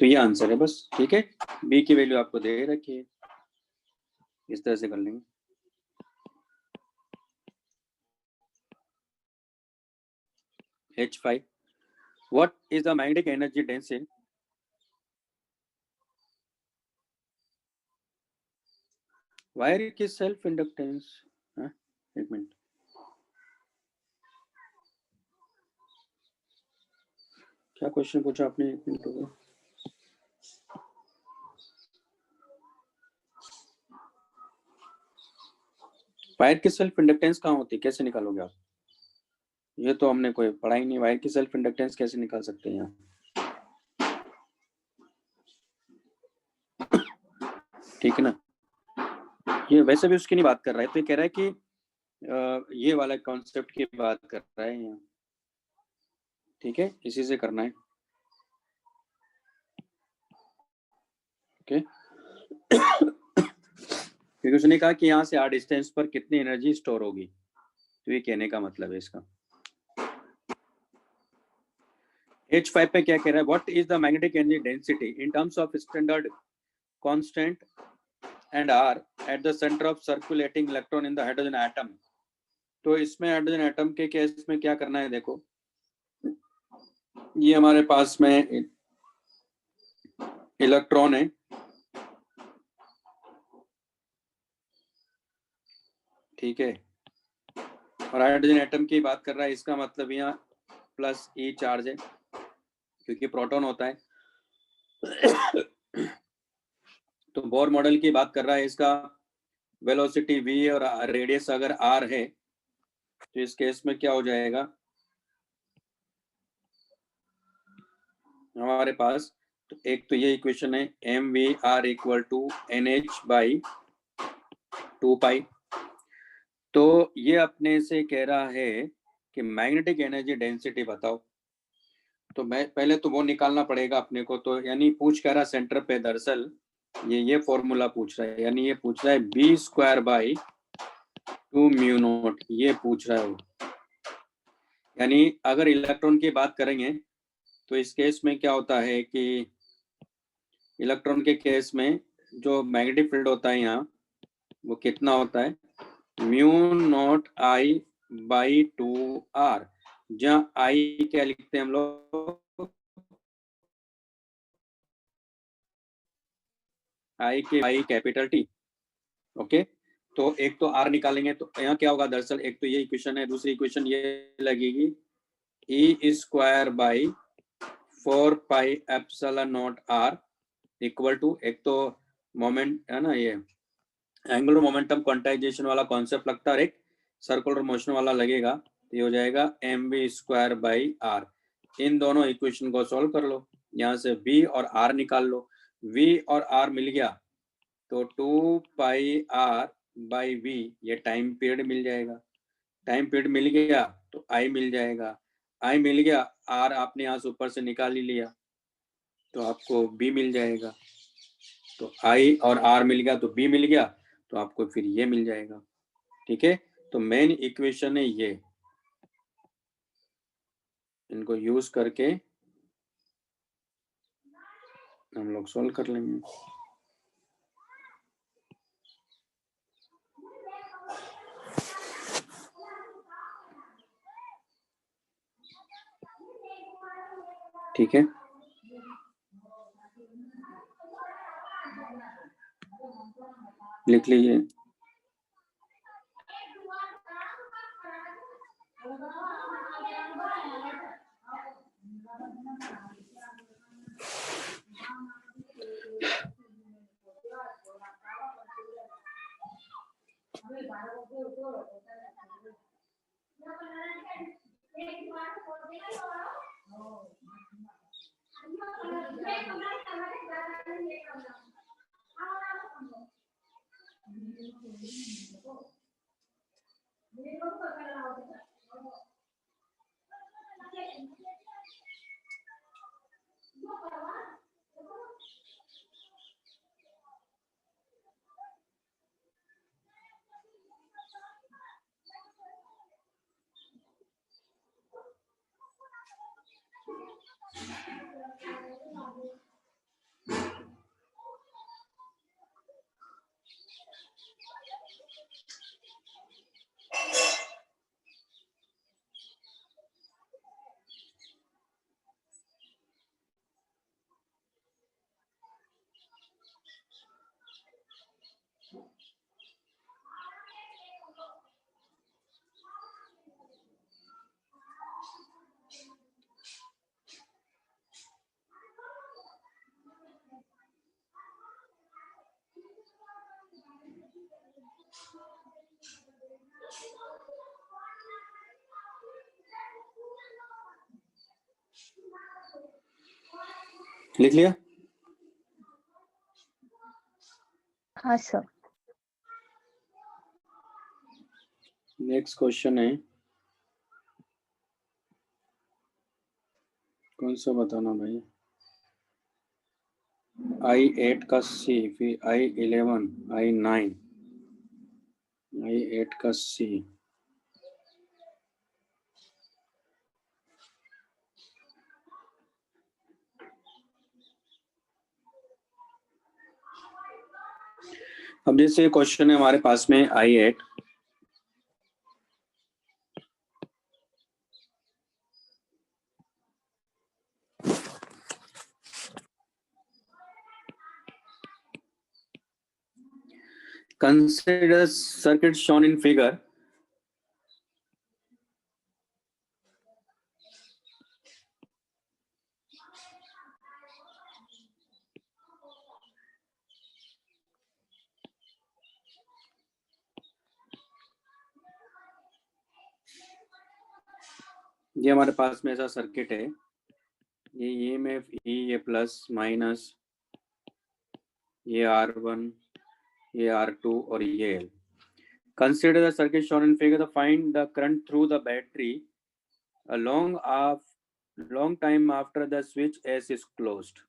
तो ये आंसर है बस, ठीक है। बी की वैल्यू आपको दे रखी है, इस तरह से कर लेंगे। H5, what is the magnetic energy density? Wire की सेल्फ इंडक्टेंस, एक मिनट, क्या क्वेश्चन पूछा आपने, एक मिनट हो गया। वायर की सेल्फ इंडक्टेंस कहाँ होती है, कैसे निकालोगे आप? ये तो हमने कोई पढ़ा ही नहीं, वायर की सेल्फ इंडक्टेंस कैसे निकाल सकते हैं यहाँ? ठीक है ना, ये वैसे भी उसकी नहीं बात कर रहा है, तो ये कह रहा है कि ये वाला कॉन्सेप्ट की बात कर रहा है यहाँ, ठीक है, इसी से करना है, ओके। क्योंकि उसने कहा कि यहाँ से r डिस्टेंस पर कितनी एनर्जी स्टोर होगी, तो ये कहने का मतलब है इसका। H5 पे क्या कह रहा है, what is the magnetic energy density in terms of standard constant and r at the centre of circulating electron in the hydrogen atom. तो इसमें हाइड्रोजन एटम के केस में क्या करना है, देखो ये हमारे पास में इलेक्ट्रॉन है, ठीक है, और हाइड्रोजन एटम की बात कर रहा है, इसका मतलब यहाँ प्लस ई चार्ज है क्योंकि प्रोटॉन होता है। तो बोर मॉडल की बात कर रहा है, इसका वेलोसिटी v और रेडियस अगर r है, तो इस केस में क्या हो जाएगा हमारे पास, तो एक तो ये इक्वेशन है mvr इक्वल टू nh/2 तो ये अपने से कह रहा है कि मैग्नेटिक एनर्जी डेंसिटी बताओ, तो मैं पहले तो वो निकालना पड़ेगा अपने को, तो यानी पूछ कह रहा सेंटर पे, दरअसल ये फॉर्मूला पूछ रहा है, यानी ये पूछ रहा है b²/2 म्यू नॉट, ये पूछ रहा है वो। यानी अगर इलेक्ट्रॉन की बात करेंगे तो इस केस में क्या होता है कि इलेक्ट्रॉन के केस में जो मैग्नेटिक फील्ड होता है यहाँ, वो कितना होता है, म्यू नॉट I/2r, जहाँ I क्या लिखते हैं हम लोग, I कैपिटल T, ओके। तो एक तो R निकालेंगे, तो यहाँ क्या होगा, दरअसल एक तो ये इक्वेशन है, दूसरी इक्वेशन ये लगेगी E²/4πε0r इक्वल टू, एक तो मोमेंट है ना, ये एंगुलर मोमेंटम क्वांटाइजेशन वाला कॉन्सेप्ट लगता है, और एक सर्कुलर मोशन वाला लगेगा, तो ये हो जाएगा mv²/r। इन दोनों इक्वेशन को सॉल्व कर लो, यहाँ से v और r निकाल लो, v और r मिल गया तो 2πr/v, ये टाइम पीरियड मिल जाएगा, टाइम पीरियड मिल गया तो I मिल जाएगा, I मिल गया, R आपने यहाँ से ऊपर से निकाल ही लिया तो आपको B मिल जाएगा, तो I और R मिल गया तो B मिल गया, तो आपको फिर ये मिल जाएगा, ठीक है। तो मेन इक्वेशन है ये, इनको यूज करके हम लोग सॉल्व कर लेंगे। ठीक है, लिख लीजिए। लिख लिया? हाँ सर। नेक्स्ट क्वेश्चन है, कौन सा बताना भाई? I8 का C, फिर I11, I9, I8 का C। अब जैसे क्वेश्चन है हमारे पास में I8, consider circuit shown in figure. ये हमारे पास में ऐसा सर्किट है, ये में ये प्लस माइनस, ये R1, ये R2 और ये L। Consider the circuit shown in figure. Find the current through the battery a long time after the switch S is closed.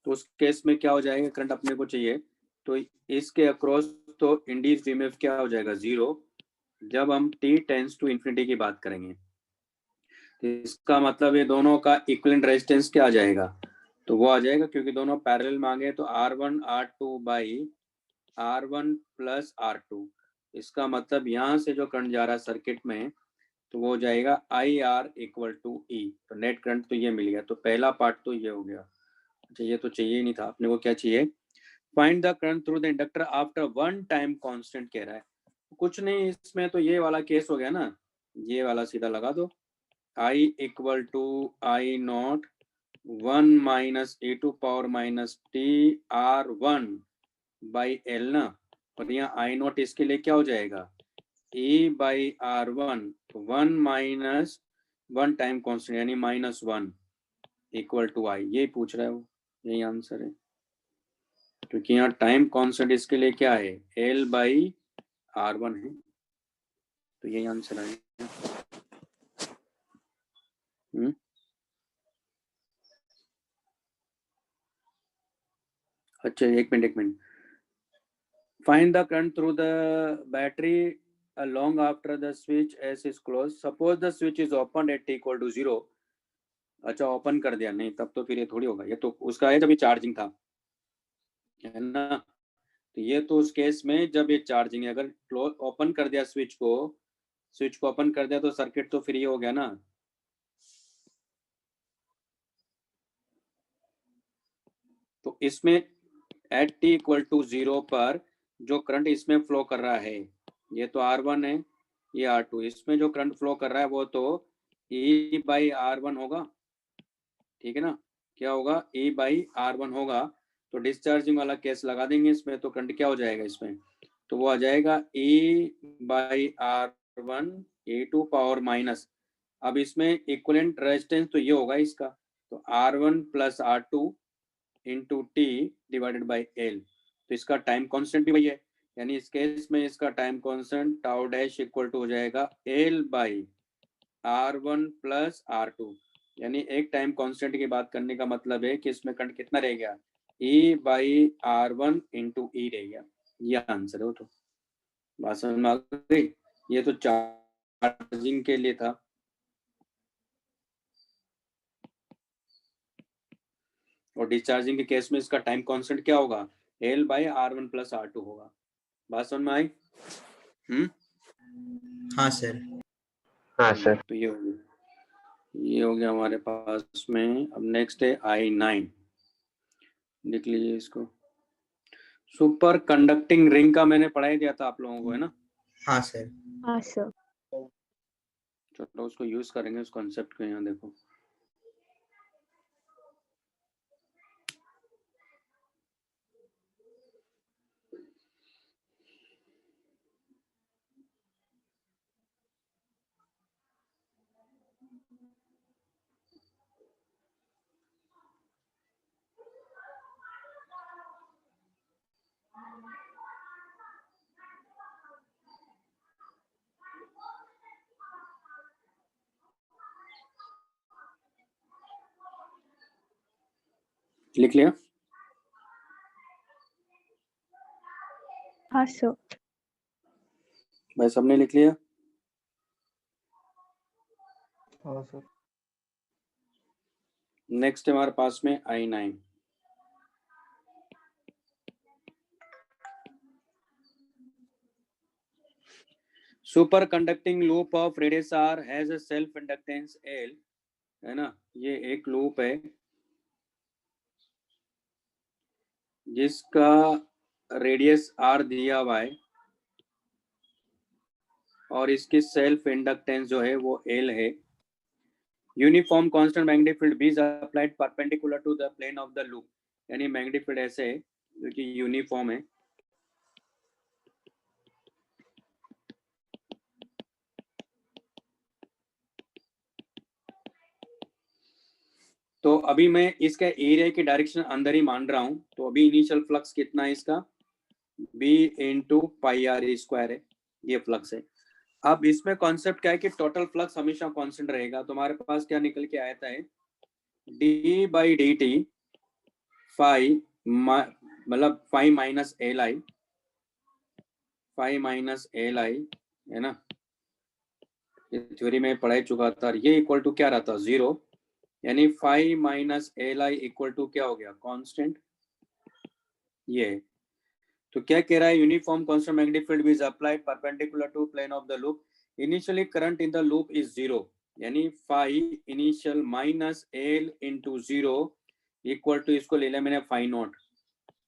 तो उस केस में क्या हो जाएगा, करंट अपने को चाहिए, तो इसके अक्रॉस तो इंड्यूस्ड ईएमएफ क्या हो जाएगा, 0, जब हम t टेंड्स टू इन्फिनिटी की बात करेंगे। तो इसका मतलब ये दोनों का इक्विवेलेंट रेजिस्टेंस क्या आ जाएगा, तो वो आ जाएगा, क्योंकि दोनों पैरेलल मांगे तो R1 R2 by R1 plus R2। इसका मतलब यहाँ से जो करंट जा रहा है सर्किट में, तो वो हो जाएगा IR इक्वल टू E। तो नेट करंट तो ये मिल गया, तो पहला पार्ट तो ये हो गया। अच्छा, ये तो चाहिए ही नहीं था, अपने को क्या चाहिए, find the current through the inductor after one time constant कह रहा है। कुछ नहीं, इसमें तो ये वाला केस हो गया ना, ये वाला सीधा लगा दो, I equal to I0 1 minus e to power minus t R1 by L ना, और यहाँ I0 इसके लिए क्या हो जाएगा, E by R1 1 minus 1 time constant यानी -1 इक्वल टू I। ये पूछ रहा है वो, यही आंसर है, क्योंकि यहाँ टाइम कांस्टेंट इसके लिए क्या है, L बाई R1 है, तो यही आंसर आएगा। अच्छा, एक minute, find the current through the battery long after the switch S is closed. Suppose the switch is opened at t equal to 0. अच्छा, ओपन कर दिया, नहीं तब तो फिर ये थोड़ी होगा, ये तो उसका है जब ये चार्जिंग था, है ना, तो ये तो उस केस में जब ये चार्जिंग है, अगर ओपन कर दिया स्विच को ओपन कर दिया तो सर्किट तो फ्री हो गया ना। तो इसमें एट t इक्वल टू 0 पर जो करंट इसमें फ्लो कर रहा है, ये तो R1 है, ये R2, इसमें जो करंट फ्लो कर रहा है वो तो E बाई R1 होगा, ठीक है ना, क्या होगा, E बाई R1 होगा। तो डिस्चार्जिंग वाला केस लगा देंगे इसमें, तो करंट क्या हो जाएगा इसमें, तो वो आ जाएगा E by R1 e to power minus, अब इसमें इक्विवेलेंट रेजिस्टेंस तो ये होगा इसका, तो R1 plus R2 into T divided by L. तो इसका टाइम कांस्टेंट भी वही है, यानी इस केस में इसका time constant tau dash equal to हो जाएगा L by R1 plus R2। यानी एक टाइम कांस्टेंट की बात करने का मतलब है कि इसमें करंट कितना रह गया, E बाई R1 इंटू ई रह गया। ये आंसर है वो, तो बात समझ में आ गई, ये तो चार्जिंग के लिए था। और डिस्चार्जिंग के केस में इसका टाइम कांस्टेंट क्या होगा, L by R1 plus R2 होगा। बात समझ में आई? हाँ सर। हाँ सर। तो ये हो गया हमारे पास में। अब नेक्स्ट है I9, लिख लीजिए इसको। सुपर कंडक्टिंग रिंग का मैंने पढ़ाई दिया था आप लोगों को, है ना? हाँ सर। हाँ सर। चलो उसको यूज करेंगे, उस कॉन्सेप्ट को। यहाँ देखो, लिख लिया? हाँ सर। भाई सबने लिख लिया? हाँ सर। नेक्स्ट हमारे पास में I9। Super conducting loop of radius R has a self inductance L, है ना। ये एक लूप है जिसका रेडियस R दिया हुआ है और इसकी सेल्फ इंडक्टेंस जो है वो L है। Uniform constant magnetic field B is applied perpendicular to the plane of the loop, यानी मैग्नेटिक फील्ड ऐसे है जो कि यूनिफॉर्म है। तो अभी मैं इसका एरिया की डायरेक्शन अंदर ही मान रहा हूं, तो अभी इनिशियल फ्लक्स कितना है इसका, B into pi R square है, ये फ्लक्स है। अब इसमें कॉन्सेप्ट क्या है कि टोटल फ्लक्स हमेशा कांस्टेंट रहेगा, तो हमारे पास क्या निकल के आया था, D by D T phi, मतलब phi minus L I, phi minus L I, है ना। ये थ्योरी में पढ़ा चुका था। ये इक्वल टू क्या रहता, 0, यानी phi minus L I equal to क्या हो गया, कांस्टेंट। ये तो क्या कह रहा है, uniform constant magnetic field is applied perpendicular to plane of the loop, initially current in the loop is 0, यानी phi initial minus L into 0 equal to, इसको ले लिया मैंने फाई नॉट,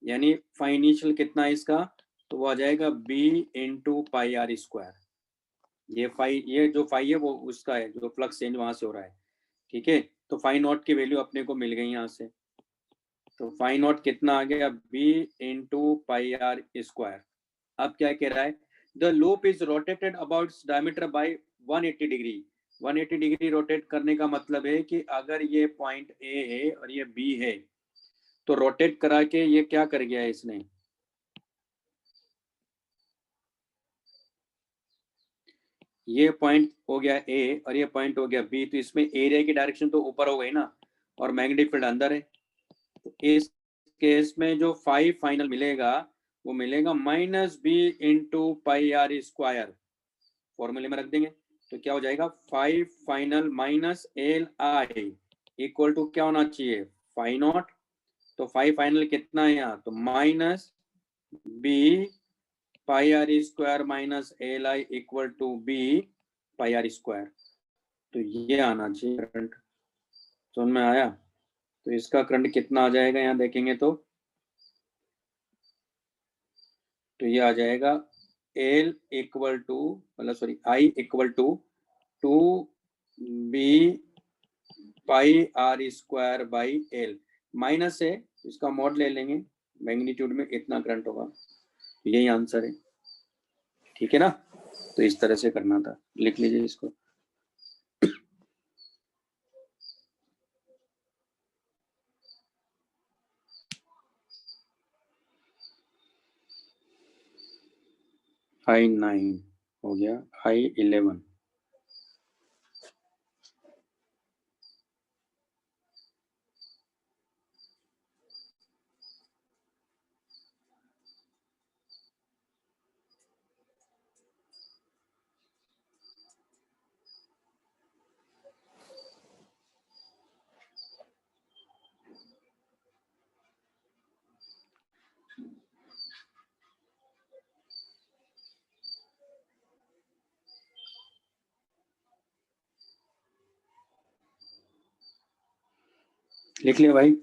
यानी फाई इनिशियल कितना है इसका, तो वो आ जाएगा B into pi R square. ये फाई, ये जो फाई है वो उसका है जो फ्लक्स चेंज वहां से हो रहा है, ठीक है। तो फाई नॉट की वैल्यू अपने को मिल गई यहाँ से, तो फाई नॉट कितना आ गया, B into pi R square. अब क्या कह रहा है, the loop is rotated about diameter by 180 degree. 180 degree rotate करने का मतलब है कि अगर ये पॉइंट A है और ये B है, तो रोटेट करा के ये क्या कर गया है इसने, ये पॉइंट हो गया A और ये पॉइंट हो गया B, तो इसमें एरिया की डायरेक्शन तो ऊपर हो गई ना, और मैग्नेटिक फील्ड अंदर है। तो इस केस में जो फाइव फाइनल मिलेगा वो मिलेगा minus B into pi R square, फॉर्मूले में रख देंगे तो क्या हो जाएगा, phi final minus L I equal to क्या होना चाहिए, फाई नॉट। तो फाइव फाइनल कितना है यहाँ, तो minus B pi R square minus L I equal to B pi R square. तो ये आना चाहिए करंट, समझ में आया। तो इसका करंट कितना आ जाएगा यहाँ देखेंगे तो ये आ जाएगा L इक्वल टू, मतलब sorry I equal to 2B pi R square by L, minus है इसका मॉड ले लेंगे, मैग्नीट्यूड में इतना करंट होगा, यही आंसर है, ठीक है ना। तो इस तरह से करना था, लिख लीजिए इसको। I9 हो गया, I11। लिख लिया भाई?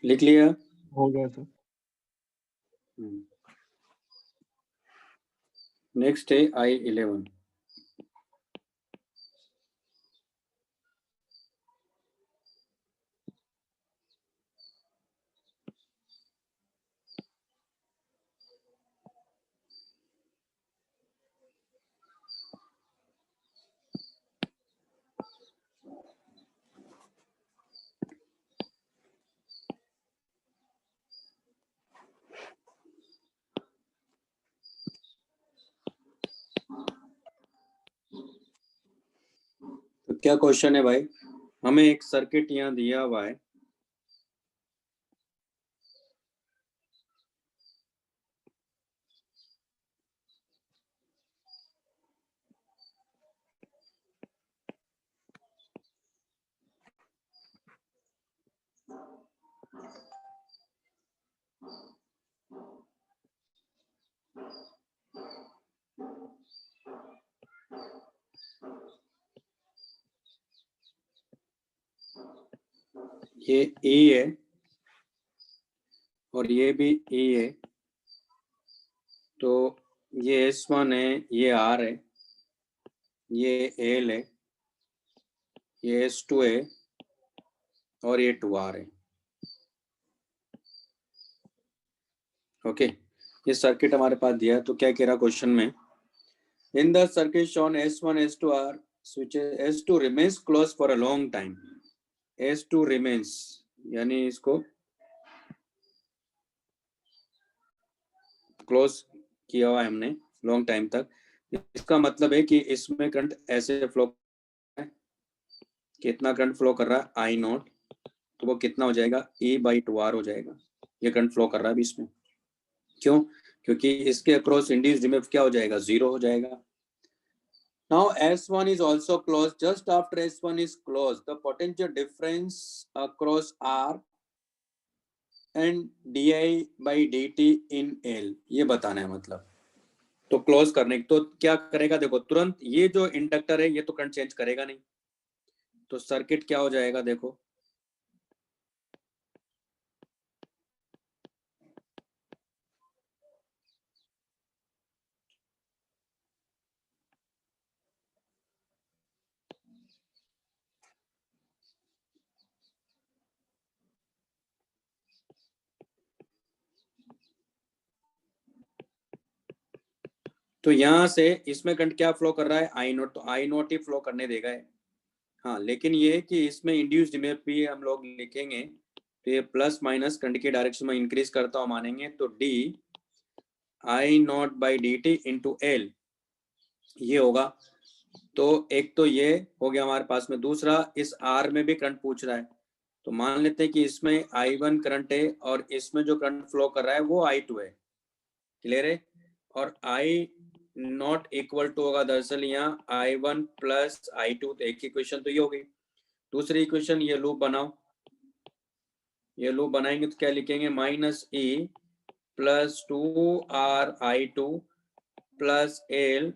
लिख लिया? हो गया सर। नेक्स्ट है I11। तो क्या क्वेश्चन है भाई? हमें एक सर्किट यहाँ दिया हुआ है, ये E है और ये भी E है, तो ये S1 है, ये R है, ये L है, ये S2 है और ये 2R है। ओके, ये सर्किट हमारे पास दिया है। तो क्या कह रहा क्वेश्चन में, in the circuit shown S1 S2 R switches S2 remains closed for a long time। S2 remains यानी इसको क्लोज किया हुआ है हमने लॉन्ग टाइम तक। इसका मतलब है कि इसमें करंट ऐसे फ्लो, कितना करंट फ्लो कर रहा है आई नॉट, तो वो कितना हो जाएगा E/2R हो जाएगा। ये करंट फ्लो कर रहा है अभी इसमें, क्यों? क्योंकि इसके अक्रॉस इंड्यूस्ड ईएमएफ क्या हो जाएगा, 0 हो जाएगा। Now S1 is also closed. Just after S1 is closed, the potential difference across R and di/dt in L, ये बताना है मतलब। तो क्लोज करने तो क्या करेगा, देखो तुरंत ये जो इंडक्टर है ये तो करंट चेंज करेगा नहीं, तो सर्किट क्या हो जाएगा देखो, तो यहां से इसमें करंट क्या फ्लो कर रहा है आई नॉट, तो आई नॉट ही फ्लो करने देगा है। हाँ, लेकिन ये कि इसमें इंड्यूस्ड ईएमएफ भी हम लोग लिखेंगे, तो ये प्लस माइनस करंट की डायरेक्शन में इंक्रीज करता हुआ मानेंगे, तो D I naught by D T into L ये होगा। तो एक तो ये हो गया हमारे पास में, दूसरा इस आर में भी करंट पूछ रहा है, तो मान लेते हैं कि इसमें I1 करंट है और इसमें जो करंट फ्लो कर रहा है वो I2 है। क्लियर है? और I नॉट इक्वल टू होगा दरअसल यहाँ I1 प्लस I2, तो एक इक्वेशन तो ये हो गई। दूसरी इक्वेशन ये लूप बनाओ, ये लूप बनाएंगे तो क्या लिखेंगे, -E plus 2R I2 plus L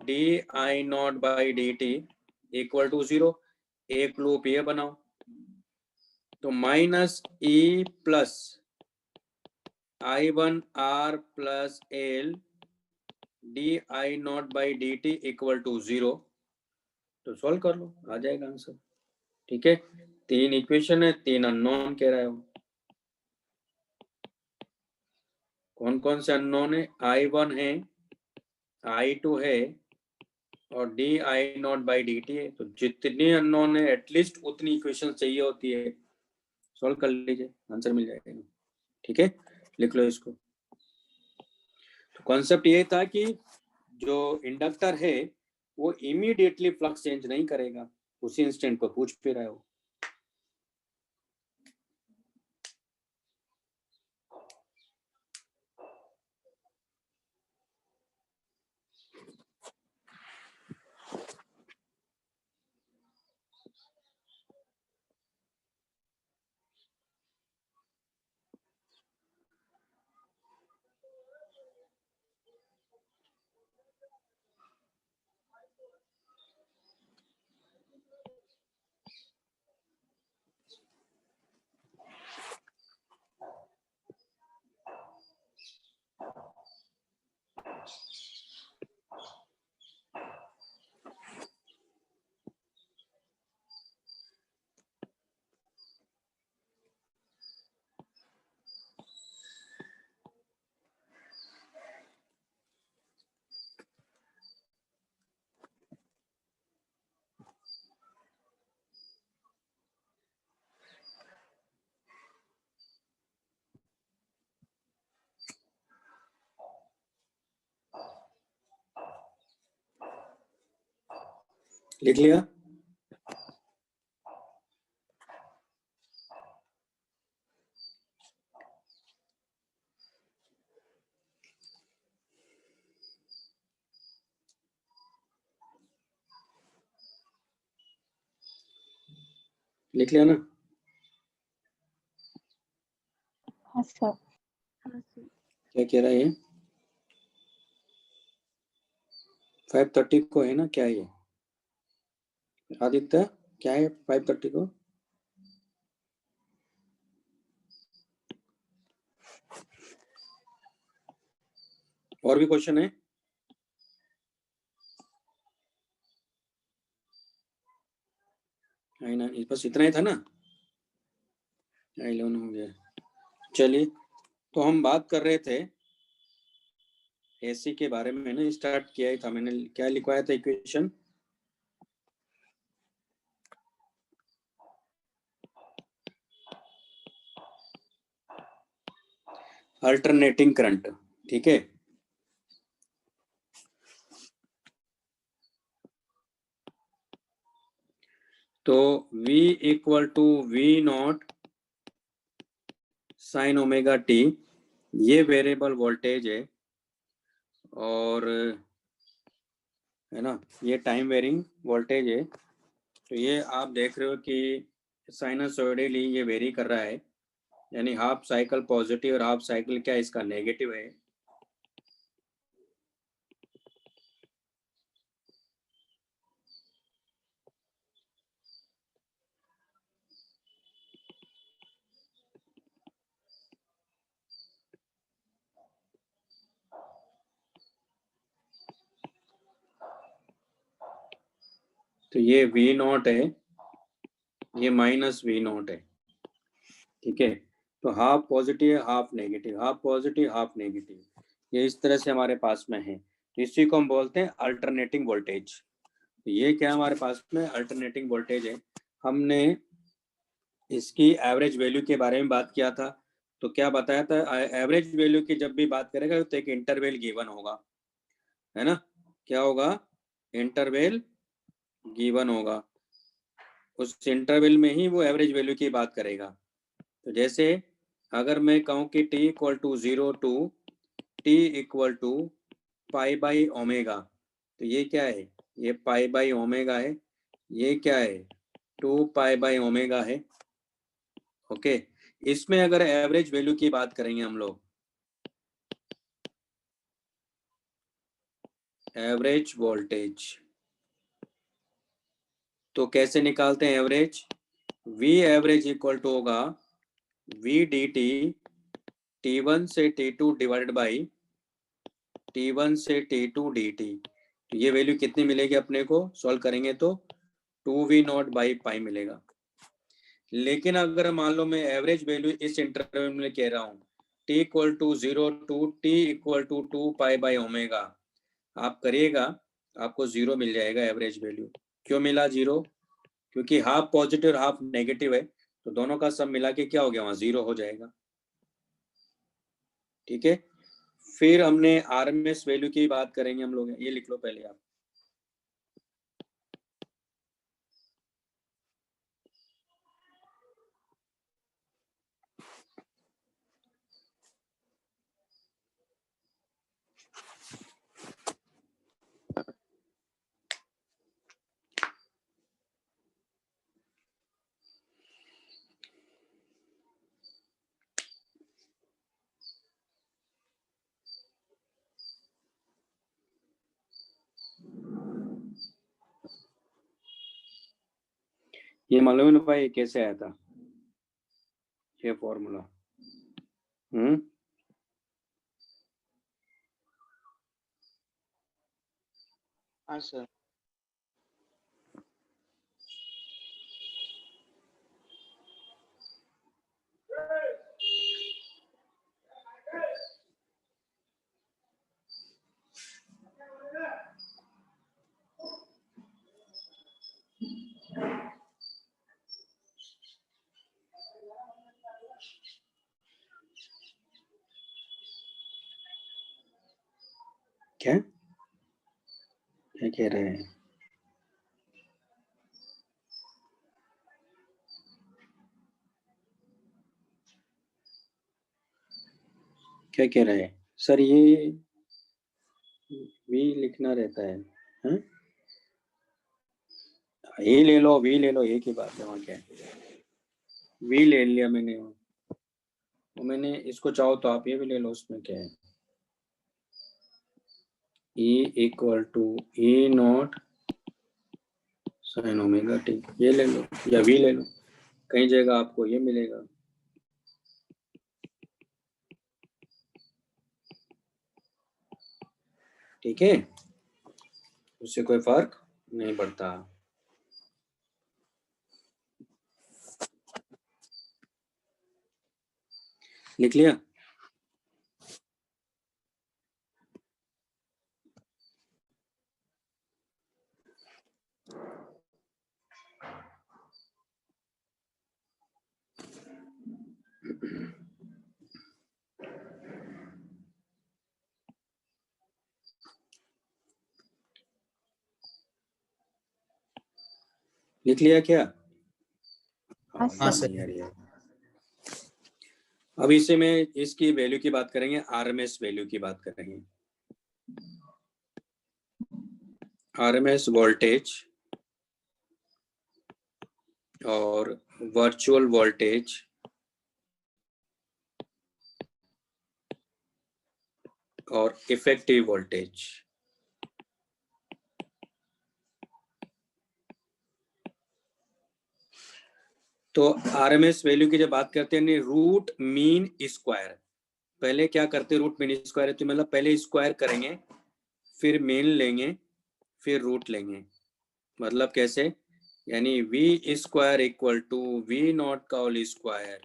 di/dt equal to 0। एक लूप ये बनाओ, तो -E plus I1R plus L di/dt equal to 0, तो सॉल्व कर लो, आ जाएगा आंसर। ठीक है, 3 इक्वेशन है, 3 अननोन कह रहा है वो। कौन कौन से अननोन है, I1 है, I2 है और di/dt है। तो जितनी अननोन है एटलीस्ट उतनी इक्वेशन चाहिए होती है, सॉल्व कर लीजिए, आंसर मिल जाएगा। ठीक है, लिख लो इसको। तो कॉन्सेप्ट ये था कि जो इंडक्टर है वो इमीडिएटली फ्लक्स चेंज नहीं करेगा, उसी इंस्टेंट पर पूछ भी रहा है वो। लिख लिया? लिख लिया ना? हाँ सर। क्या कह रहा है ये? 530 को है ना? क्या है ये आदित्य? क्या है 530 को? और भी क्वेश्चन है? ना, बस इतना ही था ना? 11 हो गया। चलिए, तो हम बात कर रहे थे एसी के बारे में ना, स्टार्ट किया ही था मैंने। क्या लिखवाया था इक्वेशन? अल्टरनेटिंग करंट, ठीक है। तो V equal to V naught sine omega T, ये वेरिएबल वोल्टेज है, और है ना, ये टाइम वेरिंग वोल्टेज है। तो ये आप देख रहे हो कि साइनसॉइडली ये वेरी कर रहा है, यानी हाफ साइकिल पॉजिटिव और हाफ साइकिल क्या इसका नेगेटिव है। तो ये V नॉट है, ये माइनस V नॉट है, ठीक है। तो half positive half negative, half positive half negative, ये इस तरह से हमारे पास में है। तो इसी को हम बोलते हैं अल्टरनेटिंग वोल्टेज। तो ये क्या हमारे पास में अल्टरनेटिंग वोल्टेज है। हमने इसकी एवरेज वैल्यू के बारे में बात किया था। तो क्या बताया था, एवरेज वैल्यू की जब भी बात करेगा तो एक इंटरवल गिवन होगा, है ना? क्या होगा? इंटरवल गिवन होगा, उस इंटरवल में ही वो एवरेज वैल्यू की बात करेगा। तो जैसे अगर मैं कहूँ कि t equal to 0 to t equal to pi by omega, तो ये क्या है? ये पाई बाई ओमेगा है, ये क्या है? 2 पाई बाई ओमेगा है, ओके। इसमें अगर एवरेज वैल्यू की बात करेंगे हम लोग, एवरेज वोल्टेज, तो कैसे निकालते हैं average? V average equal to होगा V डी टी T1 से T2 डिवाइडेड बाई T1 से T2 डी टी। तो ये वैल्यू कितनी मिलेगी अपने को? सॉल्व करेंगे तो 2V नॉट बाई पाई मिलेगा। लेकिन अगर मान लो मैं एवरेज वैल्यू इस इंटरवल में कह रहा हूँ t equal to 0 to t equal to 2 pi by omega, आप करिएगा आपको 0 मिल जाएगा एवरेज वैल्यू। क्यों मिला 0? क्योंकि हाफ पॉजिटिव और हाफ नेगेटिव है, तो दोनों का सब मिला के क्या हो गया? वहां 0 हो जाएगा, ठीक है। फिर हमने आरएमएस वैल्यू की बात करेंगे हम लोग, ये लिख लो पहले आप। ये मालूम है ना भाई कैसे आया था ये फॉर्मूला? हाँ सर। क्या क्या कह रहे हैं? क्या कह रहा है सर? ये वी लिखना रहता है, हाँ? ये ले लो, वी ले लो, एक ही बात है। वहाँ क्या है, वी ले लिया मैंने, तो मैंने इसको चाहो तो आप ये भी ले लो, उसमें क्या है, E equal to E naught sine omega T, ये ले लो या वी ले लो, कहीं जगह आपको ये मिलेगा। ठीक है, उससे कोई फर्क नहीं पड़ता। लिख लिया? लिख लिया क्या? हाँ हाँ सर। नहीं आ रही है। अब इसे में इसकी वैल्यू की बात करेंगे, आरएमएस वैल्यू की बात करेंगे। आरएमएस वोल्टेज और वर्चुअल वोल्टेज और इफेक्टिव वोल्टेज। तो आरएमएस वैल्यू की जब बात करते हैं, रूट मीन स्क्वायर, पहले क्या करते हैं, रूट मीन स्क्वायर है तो मतलब पहले स्क्वायर करेंगे, फिर मीन लेंगे, फिर रूट लेंगे। मतलब कैसे, यानी V square equal to V not का whole square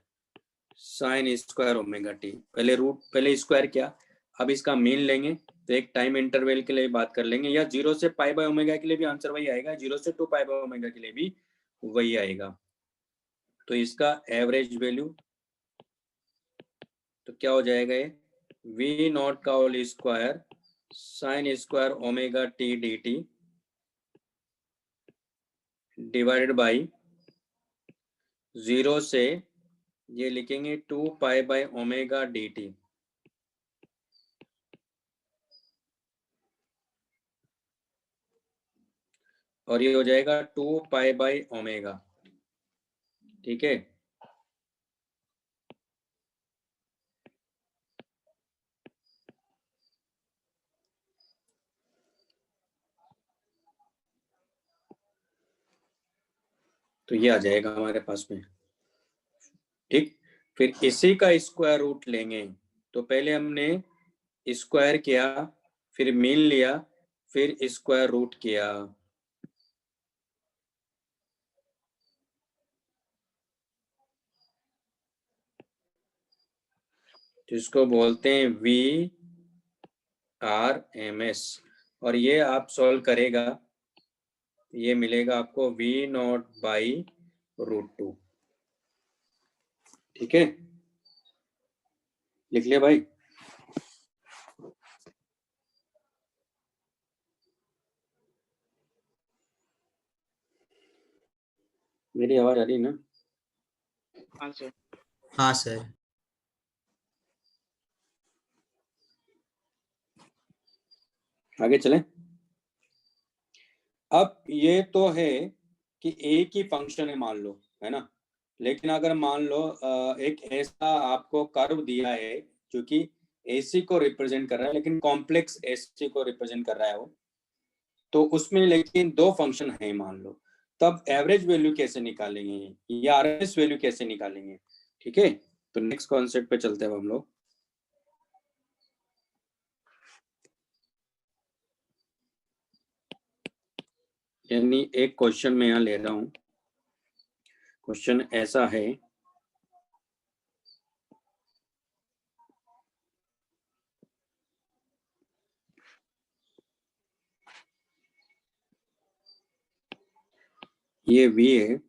sine square omega T. पहले रूट, पहले स्क्वायर किया, अब इसका मीन लेंगे, तो एक टाइम इंटरवल के लिए बात कर लेंगे, या 0 से पाई बाय ओमेगा के लिए भी आंसर वही आएगा, 0 से 2 पाई बाय ओमेगा के लिए भी वही आएगा। तो इसका एवरेज वैल्यू तो क्या हो जाएगा, ये वी नॉट का whole square sine square omega T D T divided by 0 से ये लिखेंगे 2 pi by omega D T, और ये हो जाएगा 2 पाई बाय ओमेगा। ठीक है, तो ये आ जाएगा हमारे पास में। ठीक, फिर इसी का स्क्वायर रूट लेंगे, तो पहले हमने स्क्वायर किया, फिर मीन लिया, फिर स्क्वायर रूट किया। तो इसको बोलते हैं वी आर एम एस, और ये आप सॉल्व करेगा, ये मिलेगा आपको V not by root two. ठीक है, लिख लिया भाई? मेरी आवाज आ रही है ना? हाँ सर। हाँ सर। आगे चलें। अब ये तो है कि एक ही फंक्शन है मान लो, है ना, लेकिन अगर मान लो एक ऐसा आपको कर्व दिया है जो कि एसी को रिप्रेजेंट कर रहा है, लेकिन कॉम्प्लेक्स एसी को रिप्रेजेंट कर रहा है वो, तो उसमें लेकिन दो फंक्शन है मान लो, तब एवरेज वैल्यू कैसे निकालेंगे या आरएमएस वैल्यू कैसे निकालेंगे? ठीक है, तो नेक्स्ट कॉन्सेप्ट पे चलते हैं हम लोग। यानी एक क्वेश्चन मैं यहाँ ले रहा हूँ, क्वेश्चन ऐसा है, ये V है,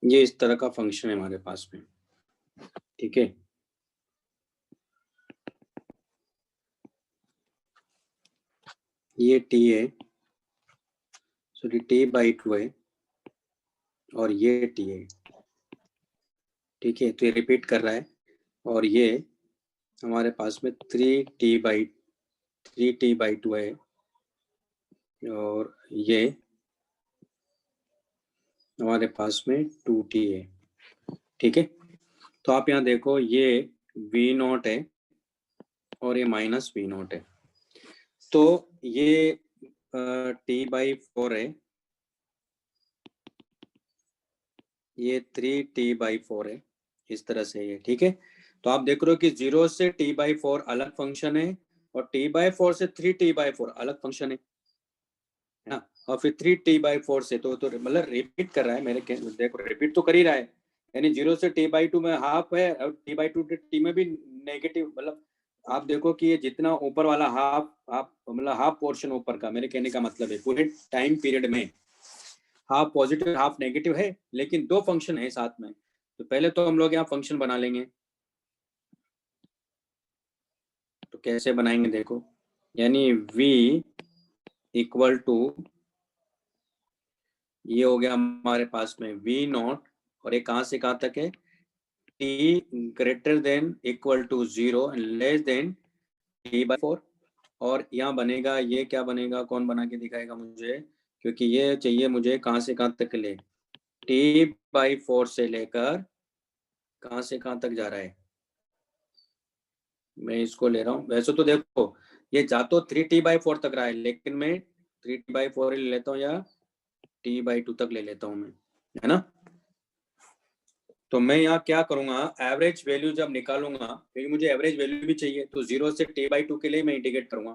ये इस तरह का फंक्शन है हमारे पास में, ठीक है। ये टी है, सॉरी t/2 है और ये टी है, ठीक है। तो ये रिपीट कर रहा है और ये हमारे पास में 3t/2 है और ये हमारे पास में 2t है, ठीक है। तो आप यहाँ देखो, ये v0 है और ये -v0 है। तो ये t/4 है, ये 3t/4 है, इस तरह से ये, ठीक है। तो आप देख रहे हो कि 0 से t/4 अलग फंक्शन है और t/4 से 3t/4 अलग फंक्शन है ना। और फिर 3t/4 से तो मतलब रिपीट कर रहा है मेरे, देखो रिपीट तो कर ही रहा है, यानी 0 से t/2 में हाफ है और t/2 टी में भी नेगेटिव, मतलब आप देखो कि ये जितना ऊपर वाला हाफ हाफ मतलब हाफ पोर्शन ऊपर का, मेरे कहने का मतलब है पूरे टाइम पीरियड में हाफ पॉजिटिव हाफ नेगेटिव है, लेकिन दो फंक्शन है साथ में। तो पहले तो हम लोग यहाँ फंक्शन बना लेंगे। तो कैसे बनाएंगे देखो, यानी v इक्वल टू, ये हो गया हमारे पास में v0 और ये कहाँ से कहाँ तक है, t greater than equal to 0 and less than t/4। और यहाँ बनेगा, ये क्या बनेगा, कौन बना के दिखाएगा मुझे, क्योंकि ये चाहिए मुझे कहाँ से कहाँ तक ले, t/4 से लेकर कहाँ से कहाँ तक जा रहा है, मैं इसको ले रहा हूँ। वैसे तो देखो ये जा तो 3t/4 तक रहा है, लेकिन मैं 3t/4 ले लेता हूँ या t/2 तक ले लेता हूँ मैं, है ना। तो मैं यहाँ क्या करूंगा, एवरेज वैल्यू जब निकालूंगा, क्योंकि मुझे एवरेज वैल्यू भी चाहिए, तो 0 से t/2 के लिए मैं इंटीग्रेट करूंगा,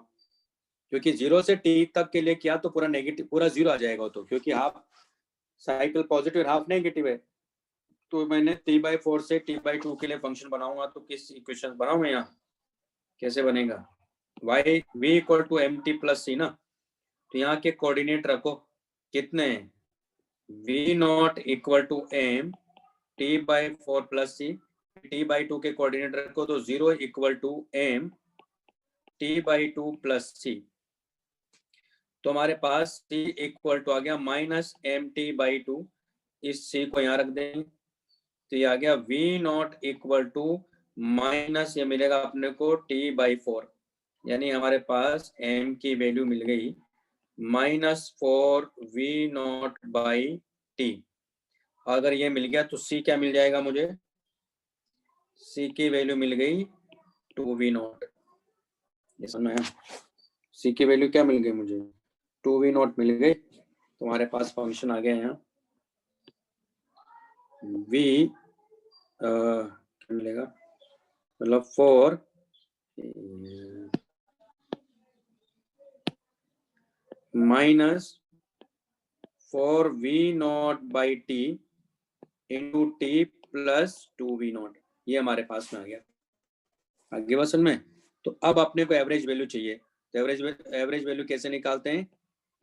क्योंकि 0 से t तक के लिए किया तो पूरा नेगेटिव, पूरा 0 आ जाएगा, तो क्योंकि half cycle positive half negative है। तो मैंने t/4 से t/2 के लिए फंक्शन बनाऊंगा, तो किस इक्वेशन बनाऊंगा यहाँ, कैसे बनेगा, y v equal to mt plus C ना। तो यहाँ के कोऑर्डिनेट रखो, कितने हैं, v0 equal to m t/4 plus C, t/2 के कोऑर्डिनेट रखो तो 0 equal to m t/2 plus C. तो हमारे पास c इक्वल टू आ गया -mt/2, इस c को यहाँ रख देंगे, तो ये आ गया v0 इक्वल टू माइनस, ये मिलेगा अपने को t/4, यानी हमारे पास m की वैल्यू मिल गई -4v0/t। अगर ये मिल गया तो c क्या मिल जाएगा मुझे, c की वैल्यू मिल गई 2v0। ये समझ में आया, c की वैल्यू क्या मिल गई मुझे, 2v0 मिल गई। तो हमारे पास फंक्शन आ गया यहाँ v क्या मिलेगा, मतलब 4 minus 4v0/t into T plus 2v0, ये हमारे पास में आ गया। आगे बात समझ में। तो अब अपने को एवरेज वैल्यू चाहिए, तो एवरेज वैल्यू कैसे निकालते हैं,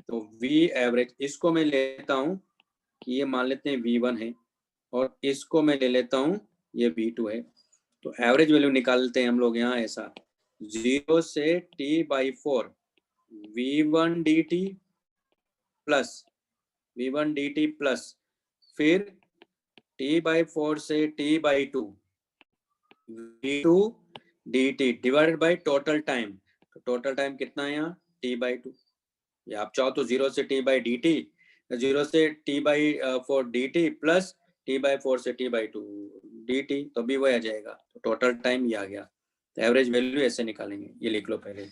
तो v एवरेज, इसको मैं लेता हूँ कि ये मान लेते हैं v1 है और इसको मैं ले लेता हूँ ये v2 है। तो एवरेज वैल्यू निकालते हैं हम लोग यहाँ ऐसा, 0 से t/4 v1 dt प्लस फिर t/4 से t/2 v2 dt divided by total time. तो टोटल टाइम कितना है यहाँ, t/2, या आप चाहो तो 0 से t/dt, 0 से t/4 dt प्लस t/4 से t/2 dt, तो भी वही आ जाएगा। तो टोटल टाइम ये आ गया। तो एवरेज वैल्यू ऐसे निकालेंगे, ये लिख लो पहले।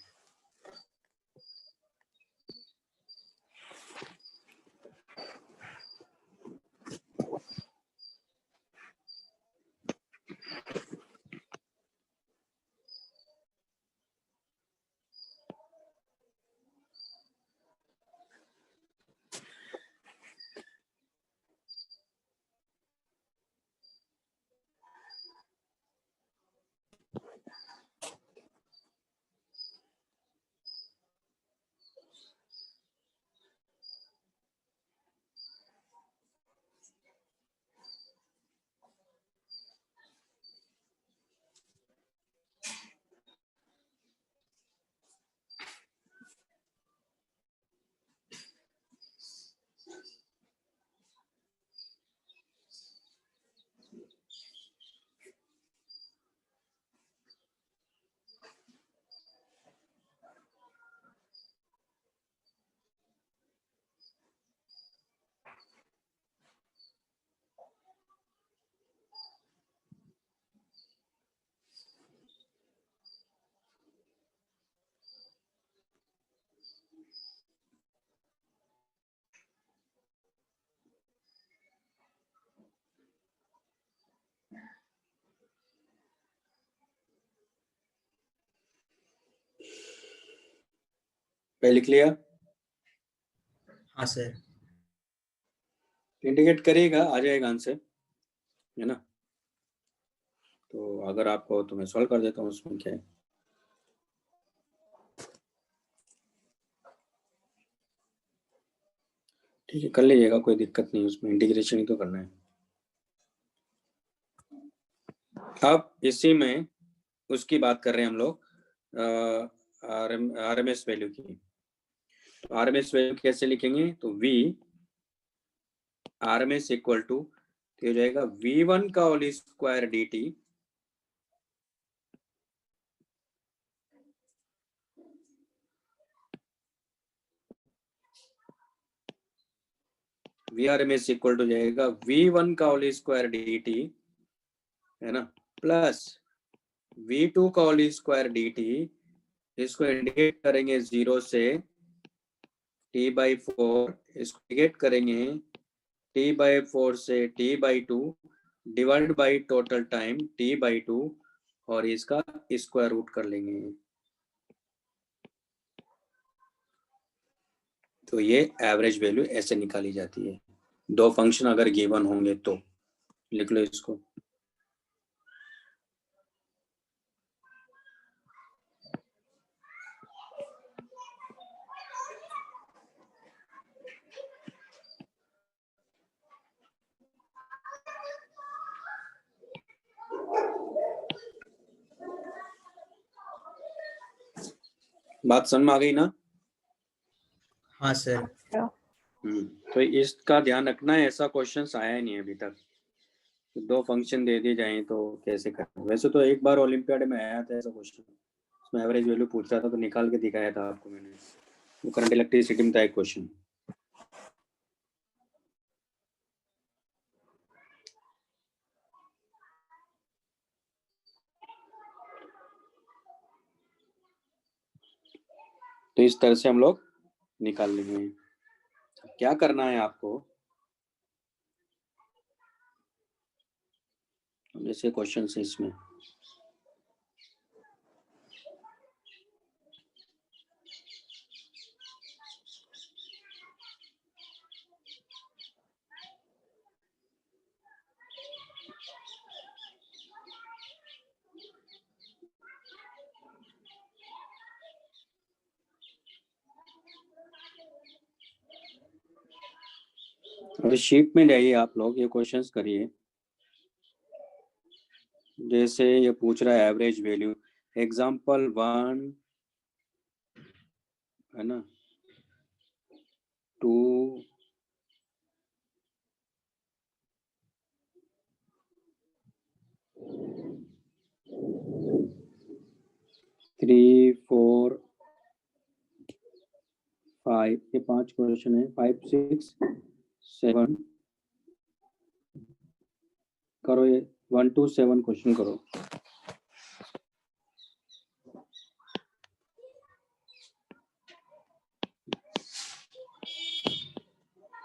पहले लिख लिया, हाँ सर। इंडिकेट करेगा, आ जाएगा आंसर, है ना। तो अगर आपको, तो मैं सॉल्व कर देता हूँ, उसमें क्या है। ठीक है, कर लीजिएगा, कोई दिक्कत नहीं, उसमें इंटीग्रेशन ही तो करना है। अब इसी में उसकी बात कर रहे हैं हम लोग, RMS वैल्यू की। तो RMS वैल्यू कैसे लिखेंगे, तो V RMS इक्वल टू हो जाएगा V1 का whole square dt VRMS equal to जाएगा V1 का होल स्क्वायर dt, है ना, प्लस V2 का होल स्क्वायर dt। इसको इंडिकेट करेंगे 0 से T/4, इसको इंडिकेट करेंगे T/4 से T/2 divide by total time T/2 और इसका स्क्वायर रूट कर लेंगे। तो ये एवरेज वैल्यू ऐसे निकाली जाती है, दो फंक्शन अगर गिवन होंगे तो। लिख लो इसको। बात समझ में आ गई ना? हाँ सर। तो इसका ध्यान रखना है, ऐसा क्वेश्चन आया ही नहीं अभी तक। दो फंक्शन दे दिए जाएं तो कैसे करें। वैसे तो एक बार ओलंपियाड में आया था ऐसा क्वेश्चन, उसमें एवरेज वैल्यू पूछा था, तो निकाल के दिखाया था आपको मैंने, वो करंट इलेक्ट्रिसिटी में था एक क्वेश्चन। तो इस तरह से हम लोग निकाल लेंगे। क्या करना है आपको, जैसे क्वेश्चन है इसमें, और शीट में जाइए आप लोग, ये क्वेश्चंस करिए। जैसे ये पूछ रहा है एवरेज वैल्यू, एग्जाम्पल 1, है ना, 2, 3, 4, 5, ये 5 क्वेश्चन है। 5, 6, 7 करो, ये 1 to 7 क्वेश्चन करो।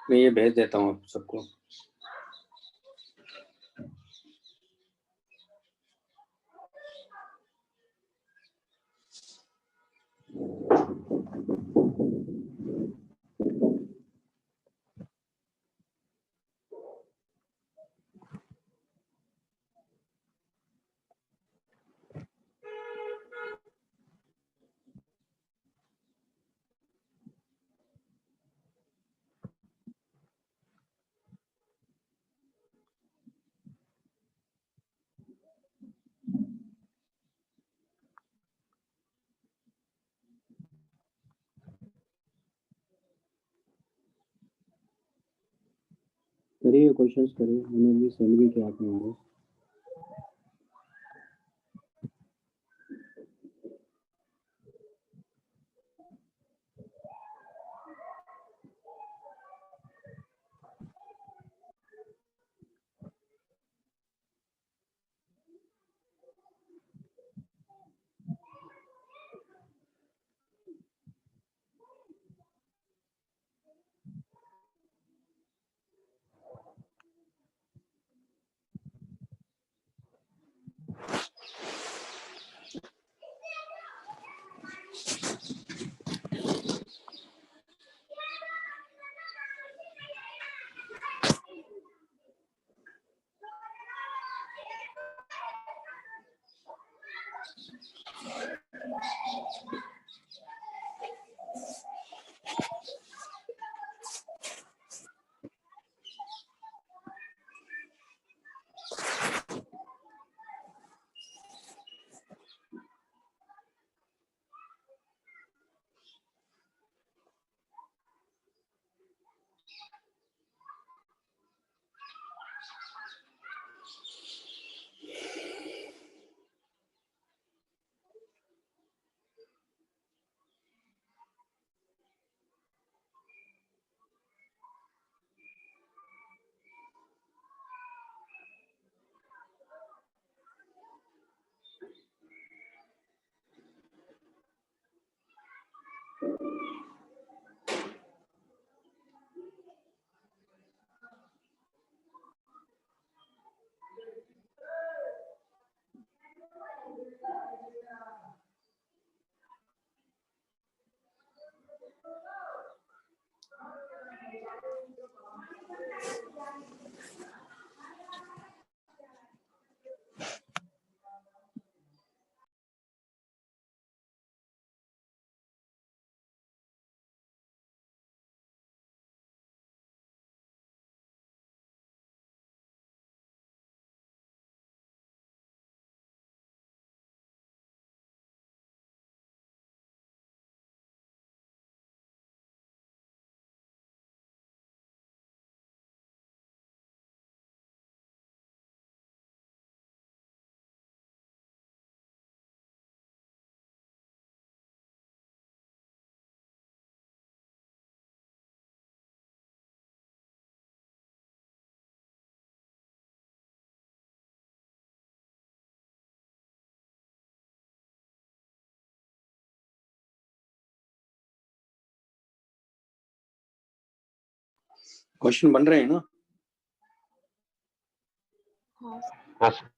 मैं ये भेज देता हूँ आप सबको। करिए क्वेश्चंस करिए, मैंने भी सेंड भी किया आपने। क्वेश्चन बन रहे हैं ना? हाँ हाँ सर।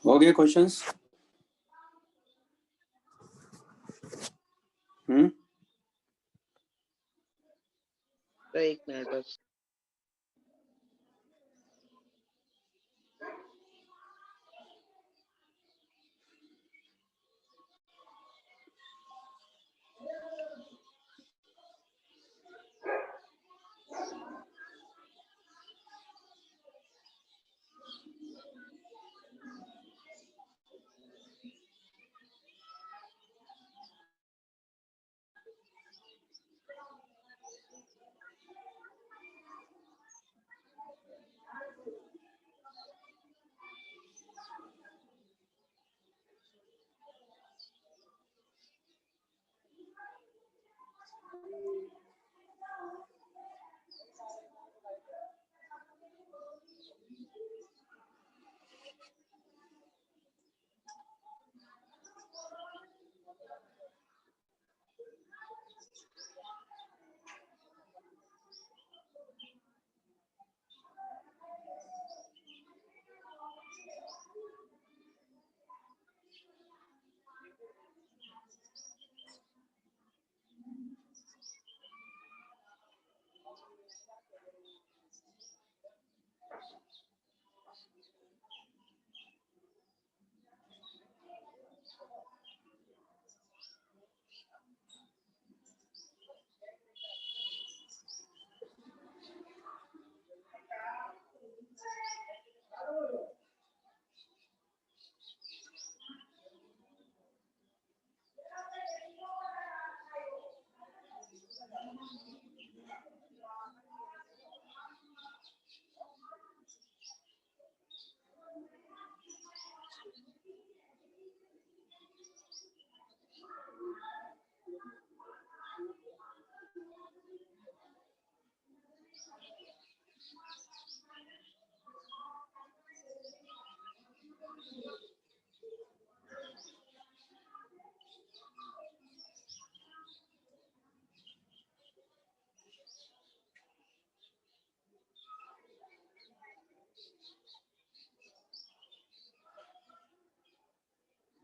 हो गए क्वेश्चंस? तो एक मिनट बस।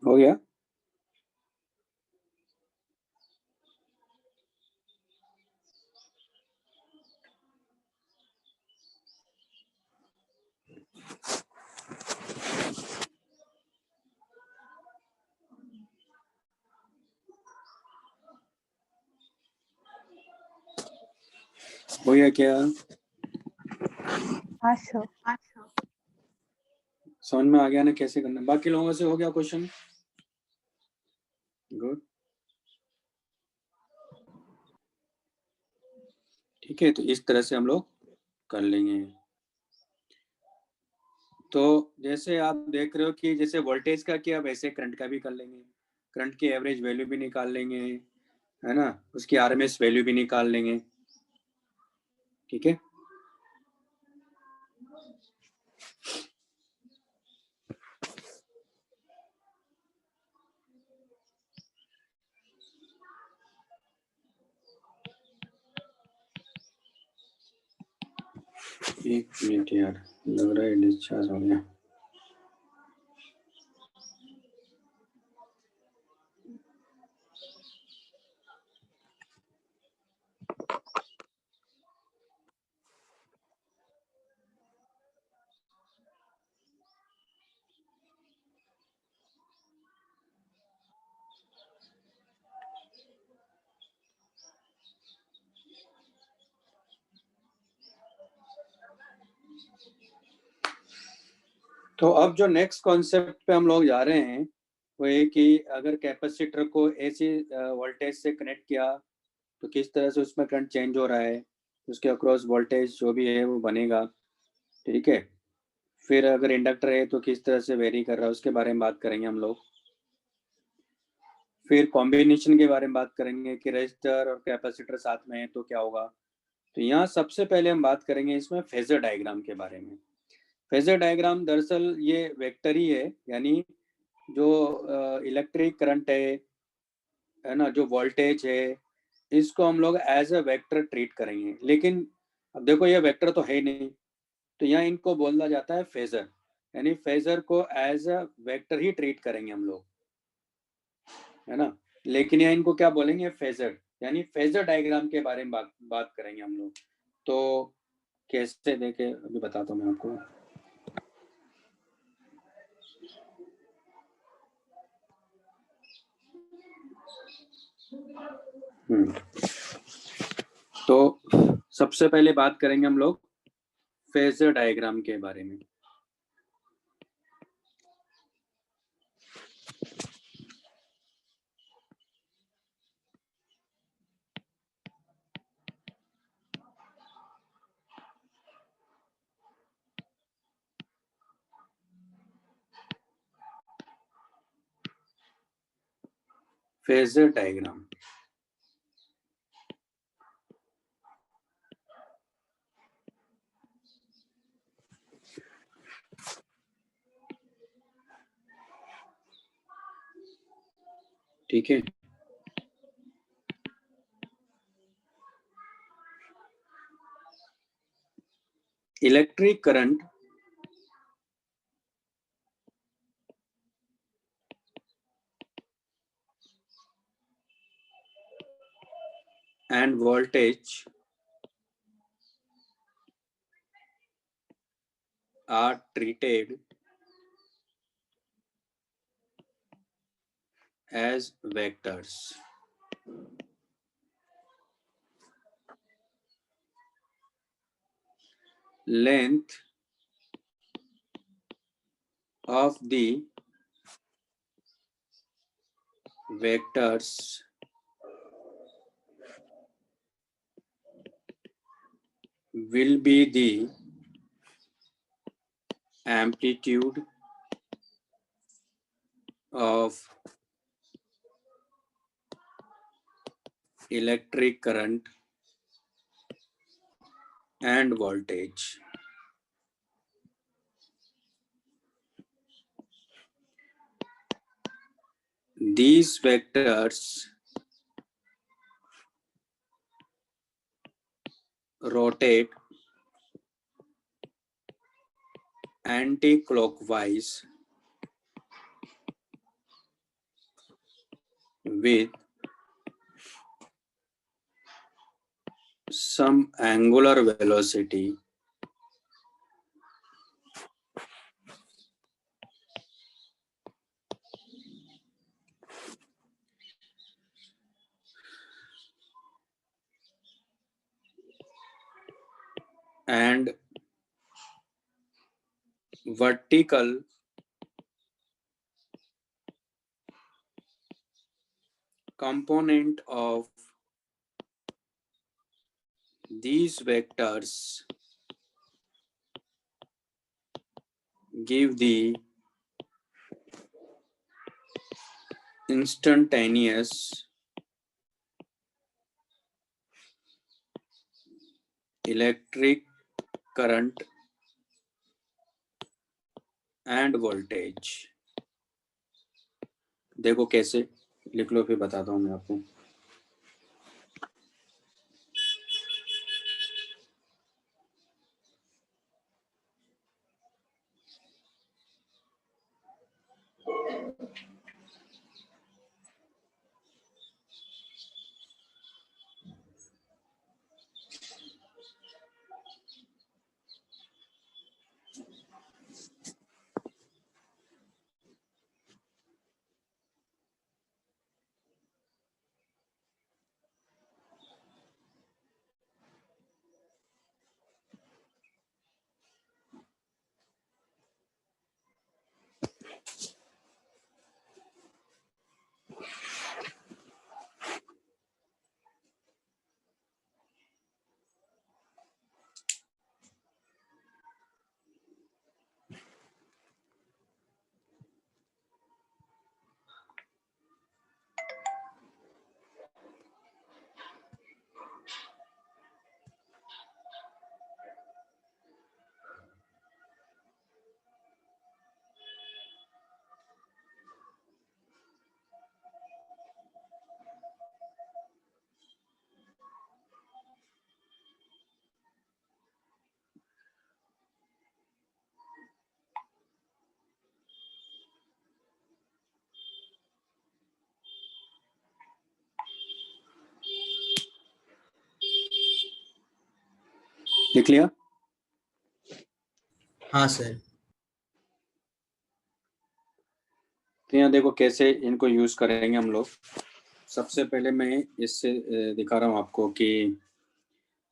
हो गया? हो गया क्या? हाँ सर। समझ में आ गया ना कैसे करना? बाकी लोगों से हो गया क्वेश्चन? गुड। ठीक है, तो इस तरह से हम लोग कर लेंगे। तो जैसे आप देख रहे हो कि जैसे वोल्टेज का किया वैसे करंट का भी कर लेंगे। करंट की एवरेज वैल्यू भी निकाल लेंगे, है ना, उसकी आरएमएस वैल्यू भी निकाल लेंगे। ठीक है, एक मिनट यार, लग रहा है डिस्चार्ज हो गया। तो अब जो नेक्स्ट कॉन्सेप्ट पे हम लोग जा रहे हैं वो ये कि अगर कैपेसिटर को ऐसी वोल्टेज से कनेक्ट किया तो किस तरह से उसमें करंट चेंज हो रहा है, उसके अक्रॉस वोल्टेज जो भी है वो बनेगा। ठीक है, फिर अगर इंडक्टर है तो किस तरह से वेरी कर रहा है उसके बारे में बात करेंगे हम लोग। फिर कॉम्बिनेशन के बारे में बात करेंगे कि रेजिस्टर और कैपेसिटर साथ में है तो क्या होगा। तो यहाँ सबसे पहले हम बात करेंगे इसमें फेजर डायग्राम के बारे में। फेजर डायग्राम दरअसल ये वेक्टर ही है, यानी जो इलेक्ट्रिक करंट है ना, जो वोल्टेज है, इसको हम लोग एज अ वेक्टर ट्रीट करेंगे। लेकिन अब देखो ये वेक्टर तो है नहीं, तो यहाँ इनको बोला जाता है फेजर। यानी फेजर को एज अ वेक्टर ही ट्रीट करेंगे हम लोग, है ना। लेकिन यहाँ इनको क्या बोलेंगे, फेजर, यानी फेजर डायग्राम के बारे में बात करेंगे हम लोग। तो कैसे देखे अभी बताता हूँ मैं आपको। तो सबसे पहले बात करेंगे हम लोग फेजर डायग्राम के बारे में। फेजर डायग्राम, ठीक है। Electric current and voltage are treated as vectors. Length of the vectors will be the amplitude of electric current and voltage. These vectors rotate anti-clockwise with some angular velocity and vertical component of these vectors give the instantaneous electric current and voltage। देखो कैसे लिख लो, फिर बताता हूँ मैं आपको। लिख लिया? हाँ सर। तो यहाँ देखो कैसे इनको यूज करेंगे हम लोग। सबसे पहले मैं इससे दिखा रहा हूँ आपको कि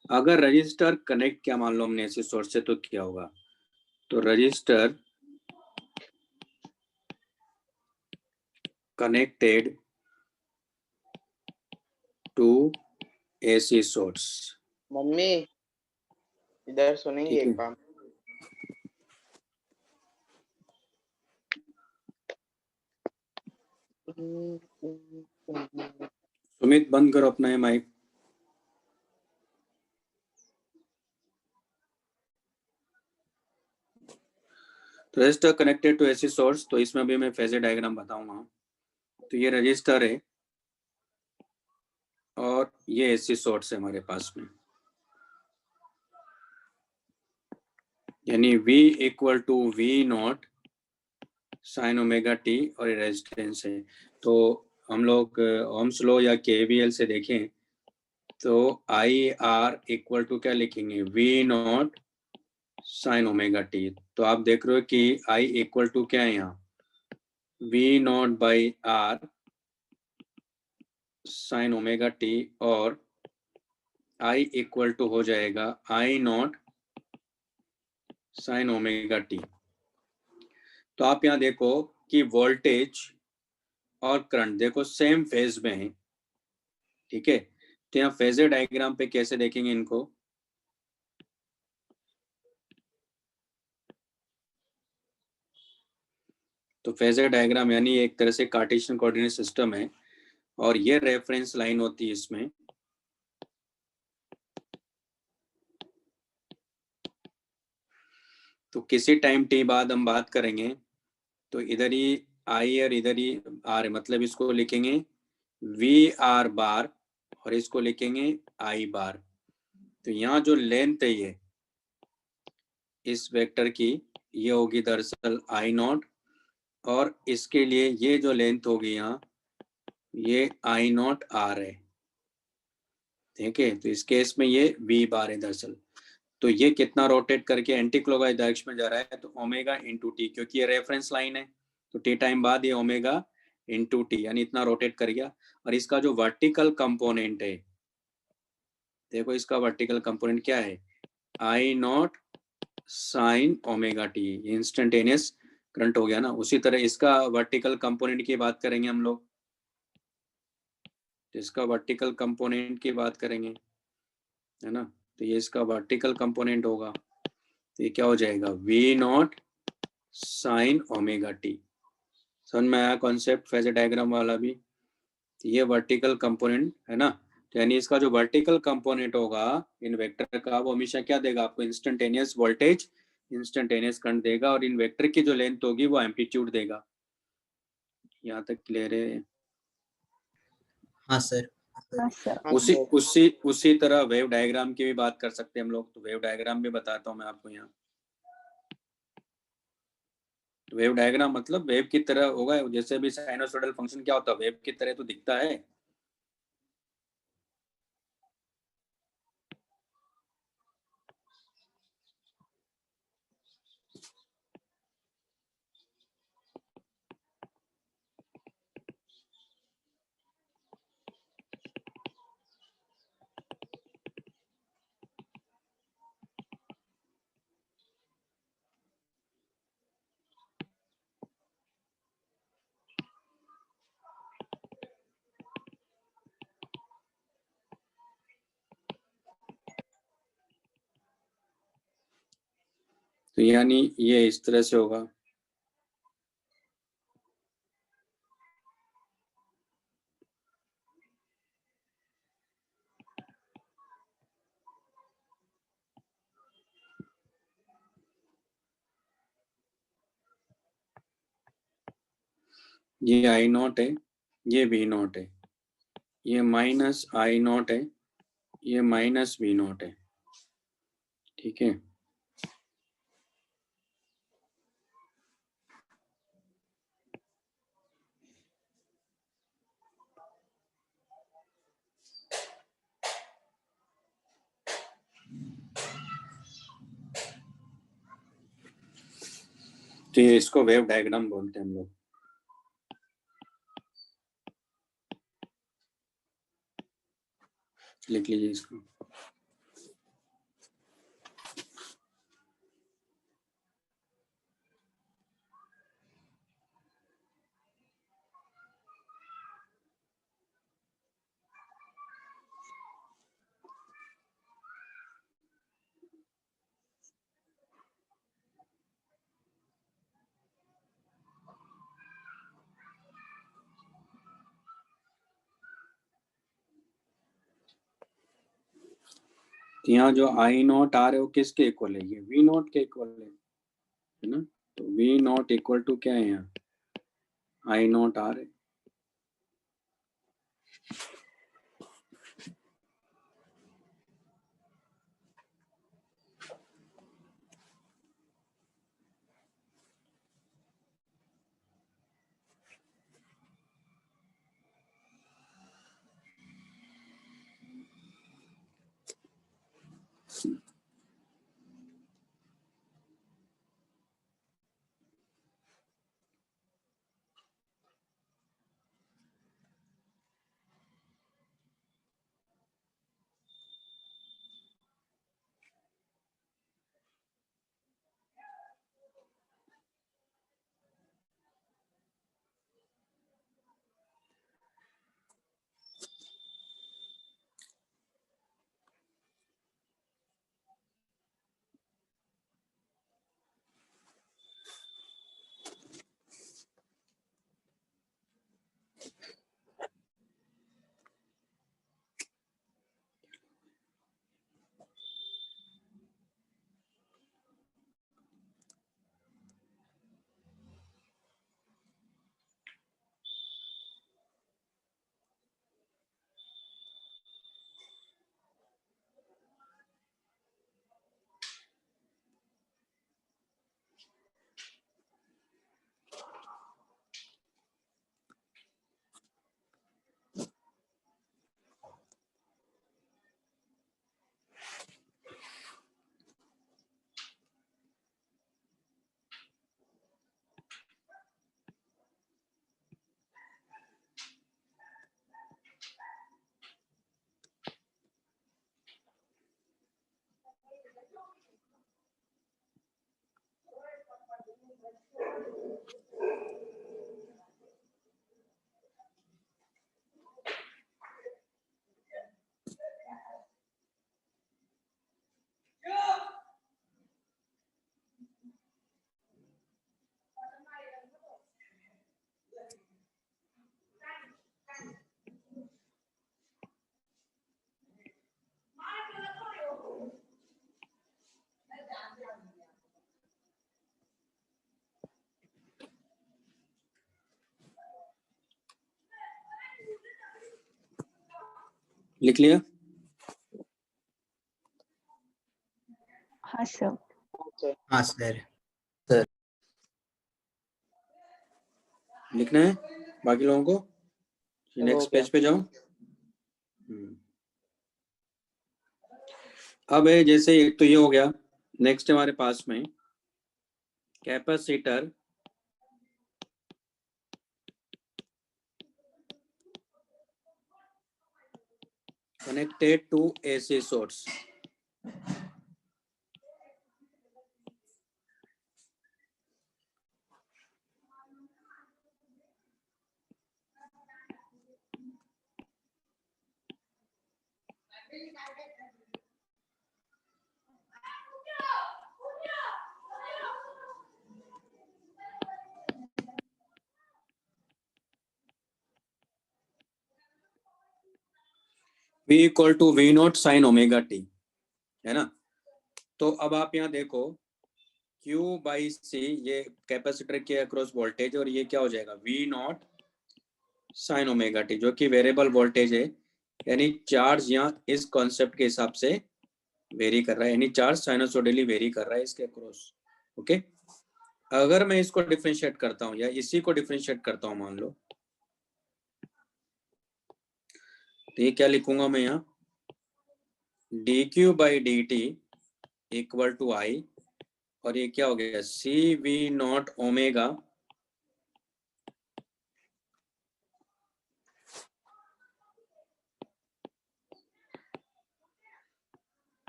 अगर रजिस्टर कनेक्ट किया, मान लो हमने ऐसे सोर्स से, तो क्या होगा। तो resistor connected to AC source. Mummy इधर सुनेंगे ठीक है, एक काम। सुमित बंद करो अपना ये माइक। तो resistor connected to AC source, तो इसमें भी मैं फेजर डायग्राम बताऊंगा। तो ये रजिस्टर है और ये एसी सोर्स है हमारे पास में, यानी V equal to V naught sine omega T, और ये रेजिस्टेंस है। तो हम लोग ओम्स लॉ या केवीएल से देखें तो आई आर इक्वल टू क्या लिखेंगे, V naught sine omega T. तो आप देख रहे हो कि I इक्वल टू क्या है यहाँ, V naught by R sine omega T, और I इक्वल टू हो जाएगा I naught sine omega T. तो आप यहाँ देखो कि वोल्टेज और करंट देखो सेम फेज में है, ठीक है। तो यहाँ फेजर डायग्राम पे कैसे देखेंगे इनको, तो फेजर डायग्राम यानी एक तरह से कार्टेशियन कोऑर्डिनेट सिस्टम है, और ये रेफरेंस लाइन होती है इसमें। तो किसी टाइम टी बाद हम बात करेंगे, तो इधर ही आई और इधर ही आर है, मतलब इसको लिखेंगे वी आर बार और इसको लिखेंगे आई बार। तो यहाँ जो लेंथ है ये इस वेक्टर की, ये होगी दरअसल आई नॉट, और इसके लिए ये जो लेंथ होगी यहाँ, ये आई नॉट आर है, ठीक है। तो इस केस में ये वी बार है दरअसल। तो ये कितना रोटेट करके एंटी क्लॉकवाइज डायरेक्शन में जा रहा है, तो ओमेगा इंटू टी, क्योंकि ये रेफरेंस लाइन है, तो टी टाइम बाद ये ओमेगा इंटू टी, यानी इतना रोटेट कर गया। और इसका जो वर्टिकल कंपोनेंट है, देखो इसका वर्टिकल कंपोनेंट क्या है, I not sine omega T, instantaneous current हो गया ना। उसी तरह इसका वर्टिकल कंपोनेंट की बात करेंगे हम लोग, तो इसका वर्टिकल कंपोनेंट की बात करेंगे, है ना। तो ये इसका वर्टिकल कंपोनेंट होगा, तो ये क्या हो जाएगा, V naught sine omega T. समझ में आया कॉन्सेप्ट फेजर डायग्राम वाला भी। तो ये वर्टिकल कंपोनेंट है ना, तो यानी इसका जो वर्टिकल कंपोनेंट होगा इन वेक्टर का, वो हमेशा क्या देगा आपको, इंस्टेंटेनियस वोल्टेज, इंस्टेंटेनियस करंट देगा, और इन वेक्टर की जो लेंथ होगी वो एम्पलीट्यूड देगा। यहाँ तक क्लियर है? हाँ सर। हाँ सर। हाँ उसी सर। उसी उसी तरह वेव डायग्राम की भी बात कर सकते हैं हम लोग। तो वेव डायग्राम भी बताता हूँ मैं आपको यहाँ। वेव डायग्राम मतलब वेव की तरह होगा, जैसे भी साइनोसॉइडल फंक्शन क्या होता है, वेव की तरह तो दिखता है। तो यानी ये इस तरह से होगा। ये आई नॉट है, ये वी नॉट है, ये माइनस आई नॉट है, ये माइनस वी नॉट है, ठीक है। तो ये इसको वेव डायग्राम बोलते हैं हम लोग। लिख लीजिए इसको। यहाँ जो आई नॉट आर है वो किसके इक्वल है? ये वी नॉट के इक्वल है ना। तो वी नॉट इक्वल टू क्या है यहाँ? आई नॉट आर है। लिख लिया? हाँ सर। हाँ सर। लिखना है बाकी लोगों को? नेक्स्ट पेज पे जाओ। अब है जैसे एक तो ये हो गया। नेक्स्ट हमारे पास में capacitor connected to AC source. V equal to V naught sine omega T, है ना। तो अब आप यहाँ देखो Q बाई सी, ये कैपेसिटर के अक्रॉस वोल्टेज, और ये क्या हो जाएगा? V naught sine omega T, जो कि वेरिएबल वोल्टेज है, यानी चार्ज यहाँ इस कॉन्सेप्ट के हिसाब से वेरी कर रहा है, यानी चार्ज साइनसोइडली वेरी कर रहा है इसके अक्रॉस। ओके, अगर मैं इसको डिफरेंशिएट करता हूँ या इसी को डिफरेंशिएट करता हूँ, मान लो, तो ये क्या लिखूंगा मैं यहाँ? dq by dt equal to I और ये क्या हो गया सी वी नॉट ओमेगा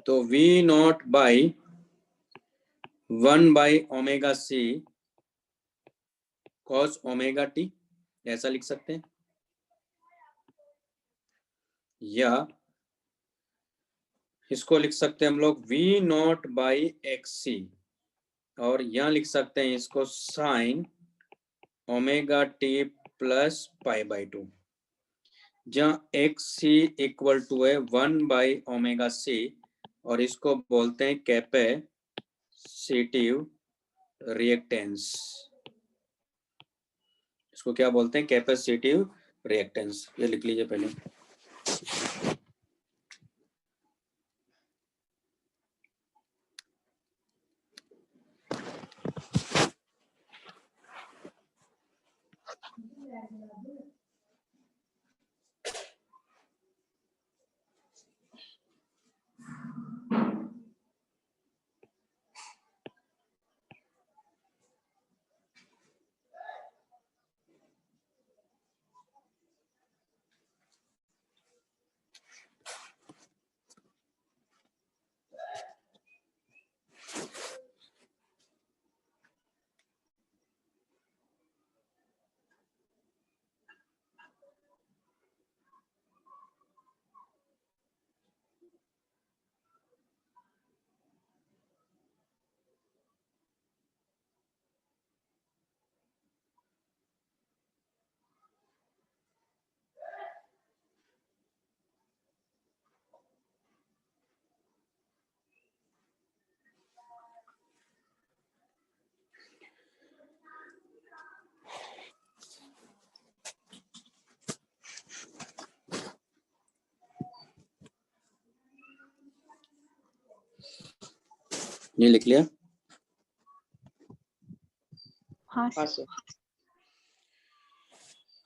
तो V not by 1 by omega C cos omega T, ऐसा लिख सकते हैं, या इसको लिख सकते हैं हम लोग वी नॉट बाई एक्स सी, और यहाँ लिख सकते हैं इसको sign omega T plus pi by 2, जहाँ एक्स सी इक्वल टू है 1 बाई ओमेगा सी, और इसको बोलते हैं कैपेसिटिव रिएक्टेंस। इसको क्या बोलते हैं कैपेसिटिव रिएक्टेंस, ये लिख लीजिए पहले। ये लिख लिया। हाँ हाँ सर। सर।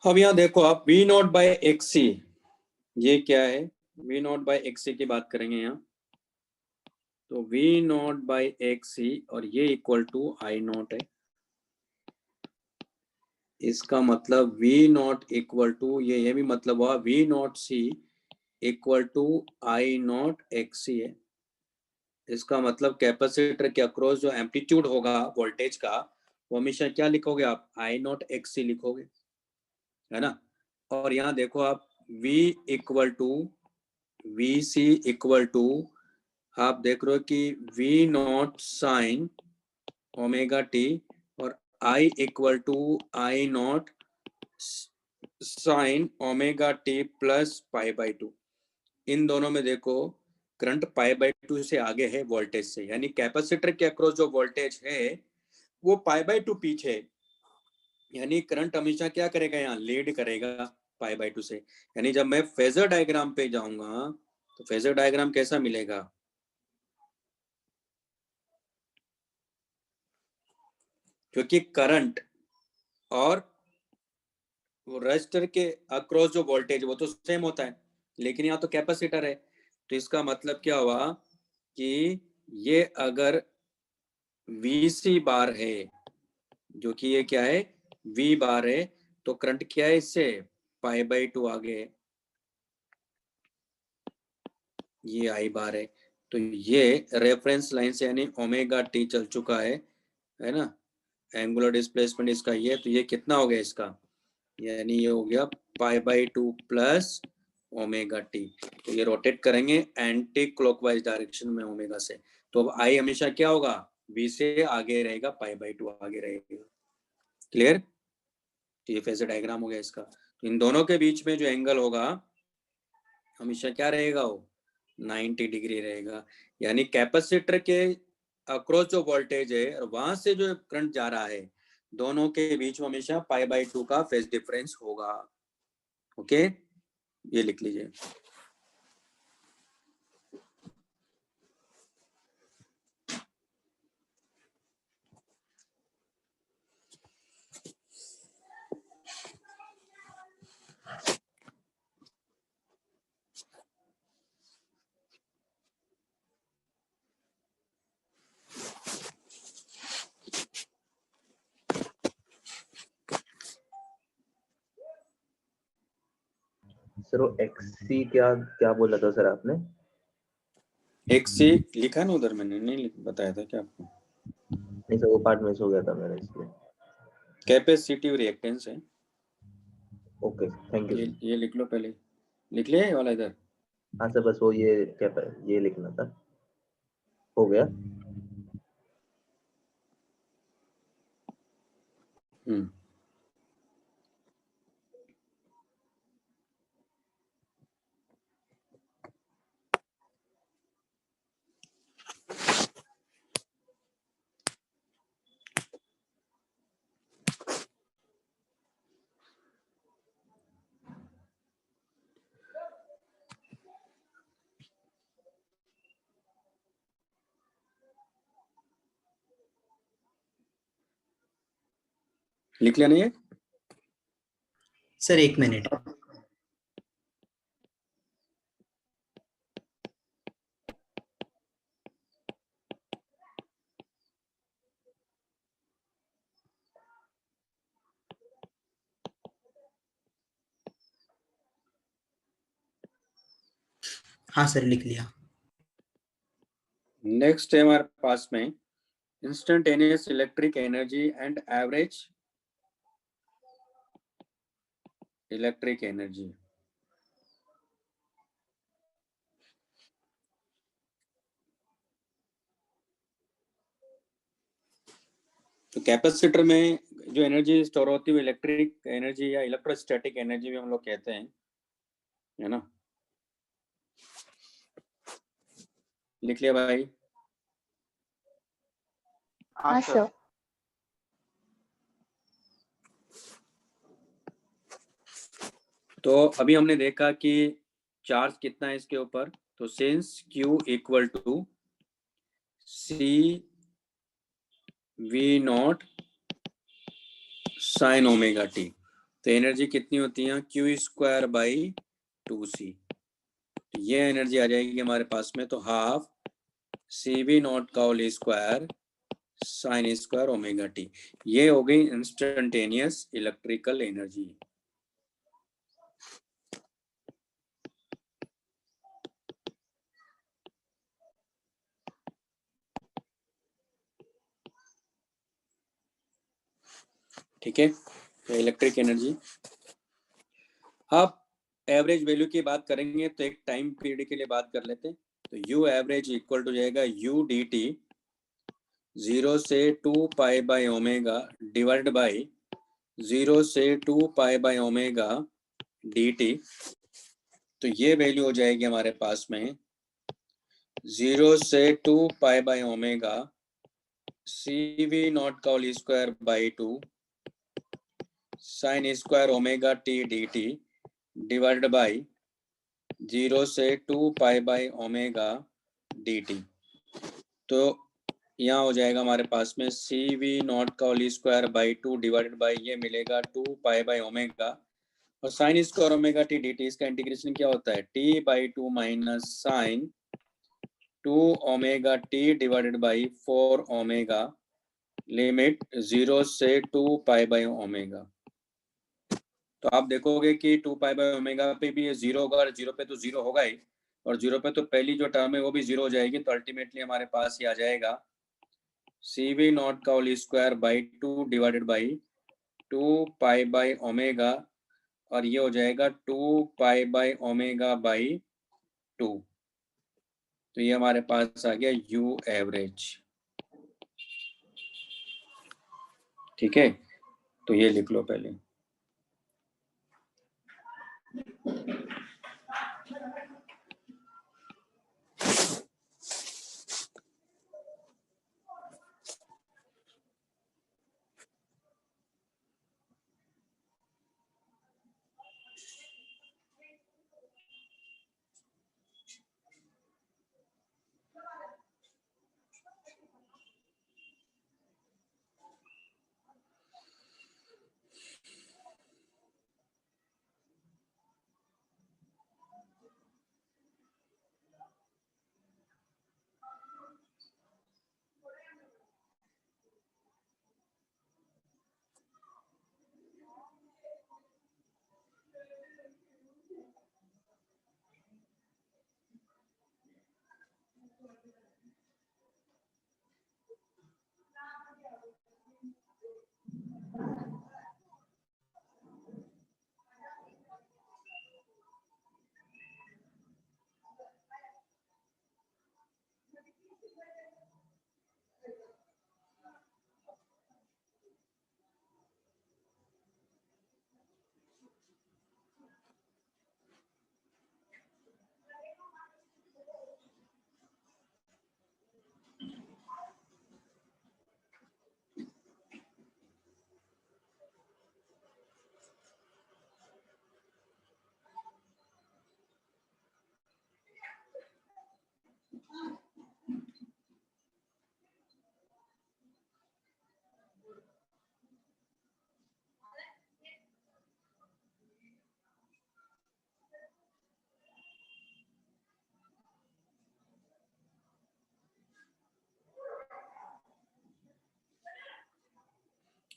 अब यहाँ देखो आप वी नॉट बाई एक्स सी, ये क्या है वी नॉट बाई एक्स सी की बात करेंगे यहाँ, तो वी नॉट बाई एक्स सी और ये इक्वल टू आई नॉट है। इसका मतलब वी नॉट इक्वल टू ये भी मतलब हुआ V not C equal to I not X C है। इसका मतलब कैपेसिटर के अक्रॉस जो एम्पलीट्यूड होगा वोल्टेज का, वो हमेशा क्या लिखोगे आप आई नॉट एक्स सी लिखोगे, है ना। और यहाँ देखो आप V equal to V C equal to आप देख रहे हो कि V naught sine omega T और I equal to I not sine omega T plus pi by 2। इन दोनों में देखो करंट पाई बाई 2 से आगे है वोल्टेज से, यानी कैपेसिटर के अक्रॉस जो वोल्टेज है वो पाई बाई 2 पीछे, यानी करंट हमेशा क्या करेगा यहाँ लीड करेगा पाई बाई 2 से। यानी जब मैं फेजर डायग्राम पे जाऊंगा तो फेजर डायग्राम कैसा मिलेगा, क्योंकि करंट और वो रजिस्टर के अक्रॉस जो वोल्टेज वो तो सेम होता है, लेकिन यहाँ तो कैपेसिटर है, तो इसका मतलब क्या हुआ कि ये अगर वीसी बार है, जो कि ये क्या है वी बार है, तो करंट क्या है इससे पाई बाई 2 आगे है, ये आई बार है। तो ये रेफरेंस लाइन से यानी ओमेगा टी चल चुका है ना, एंगुलर डिस्प्लेसमेंट इसका ये, तो ये कितना हो गया इसका, यानी ये हो गया पाई बाई 2 प्लस ओमेगा टी। तो ये रोटेट करेंगे एंटी क्लॉकवाइज डायरेक्शन में ओमेगा से, तो अब आई हमेशा क्या होगा वी से आगे रहेगा, पाई बाई 2 आगे रहेगा। क्लियर, तो ये फेजर डायग्राम हो गया इसका। तो इन दोनों के बीच में जो एंगल होगा हमेशा क्या रहेगा वो 90 डिग्री रहेगा, यानी कैपेसिटर के अक्रॉस जो वोल्टेज है और वहां से जो करंट जा रहा है दोनों के बीच में हमेशा पाई बाई 2 का फेज डिफरेंस होगा। ओके, ये लिख लीजिए। सर वो एक्सी क्या क्या बोला था सर आपने? एक से लिखा है ना उधर, मैंने नहीं बताया था क्या आपको? नहीं सर वो पार्ट मिस हो गया था मेरा इसलिए। कैपेसिटिव रिएक्टेंस है। Okay thank you. ये लिख लो पहले, लिख लिया ये वाला इधर। हाँ सर बस वो ये लिखना था, हो गया। हम्म। लिख लिया नहीं है? Sir 1 minute. हाँ सर लिख लिया। नेक्स्ट है हमारे पास में instantaneous electric energy and average electric energy. तो कैपेसिटर में जो एनर्जी स्टोर होती है वो इलेक्ट्रिक एनर्जी या इलेक्ट्रोस्टैटिक एनर्जी भी हम लोग कहते हैं, है ना? लिख लिया भाई? हाँ सर। तो अभी हमने देखा कि चार्ज कितना है इसके ऊपर, तो since Q equal to C V naught sine omega T, तो एनर्जी कितनी होती है? Q square by 2C। ये एनर्जी आ जाएगी हमारे पास में, तो हाफ सी वी नॉट का whole square sine square omega T. ये हो गई इंस्टेंटेनियस इलेक्ट्रिकल एनर्जी। ठीक है, तो इलेक्ट्रिक एनर्जी। अब एवरेज वैल्यू की बात करेंगे तो एक टाइम पीरियड के लिए बात कर लेते हैं। तो यू एवरेज इक्वल टू जाएगा यू डी टी 0 से 2 pi by omega divide by 0 से 2 pi by omega D T. तो ये वैल्यू हो जाएगी हमारे पास में 0 से 2 pi by omega C V not का whole square by 2 sine square omega T D T divide by 0 से 2 pi by omega D T. तो यहाँ हो जाएगा हमारे पास में सी वी नॉट का whole square by 2 divided by ये मिलेगा 2 पाई बाई ओमेगा, और sine square omega T D T, इसका इंटीग्रेशन क्या होता है? T by 2 minus sign 2 omega t divided by 4 omega limit 0 से 2 पाई बाई ओमेगा। तो आप देखोगे कि 2 पाई बाई ओमेगा पे भी ये जीरो होगा, और जीरो पे तो जीरो होगा ही, और जीरो पे तो पहली जो टर्म है वो भी जीरो हो जाएगी। तो अल्टीमेटली हमारे पास ये आ जाएगा सी वी नॉट का whole square by 2 divided by 2 pi by omega, और ये हो जाएगा 2 पाई बाई ओमेगा बाई 2। तो ये हमारे पास आ गया यू एवरेज। ठीक है, तो ये लिख लो पहले।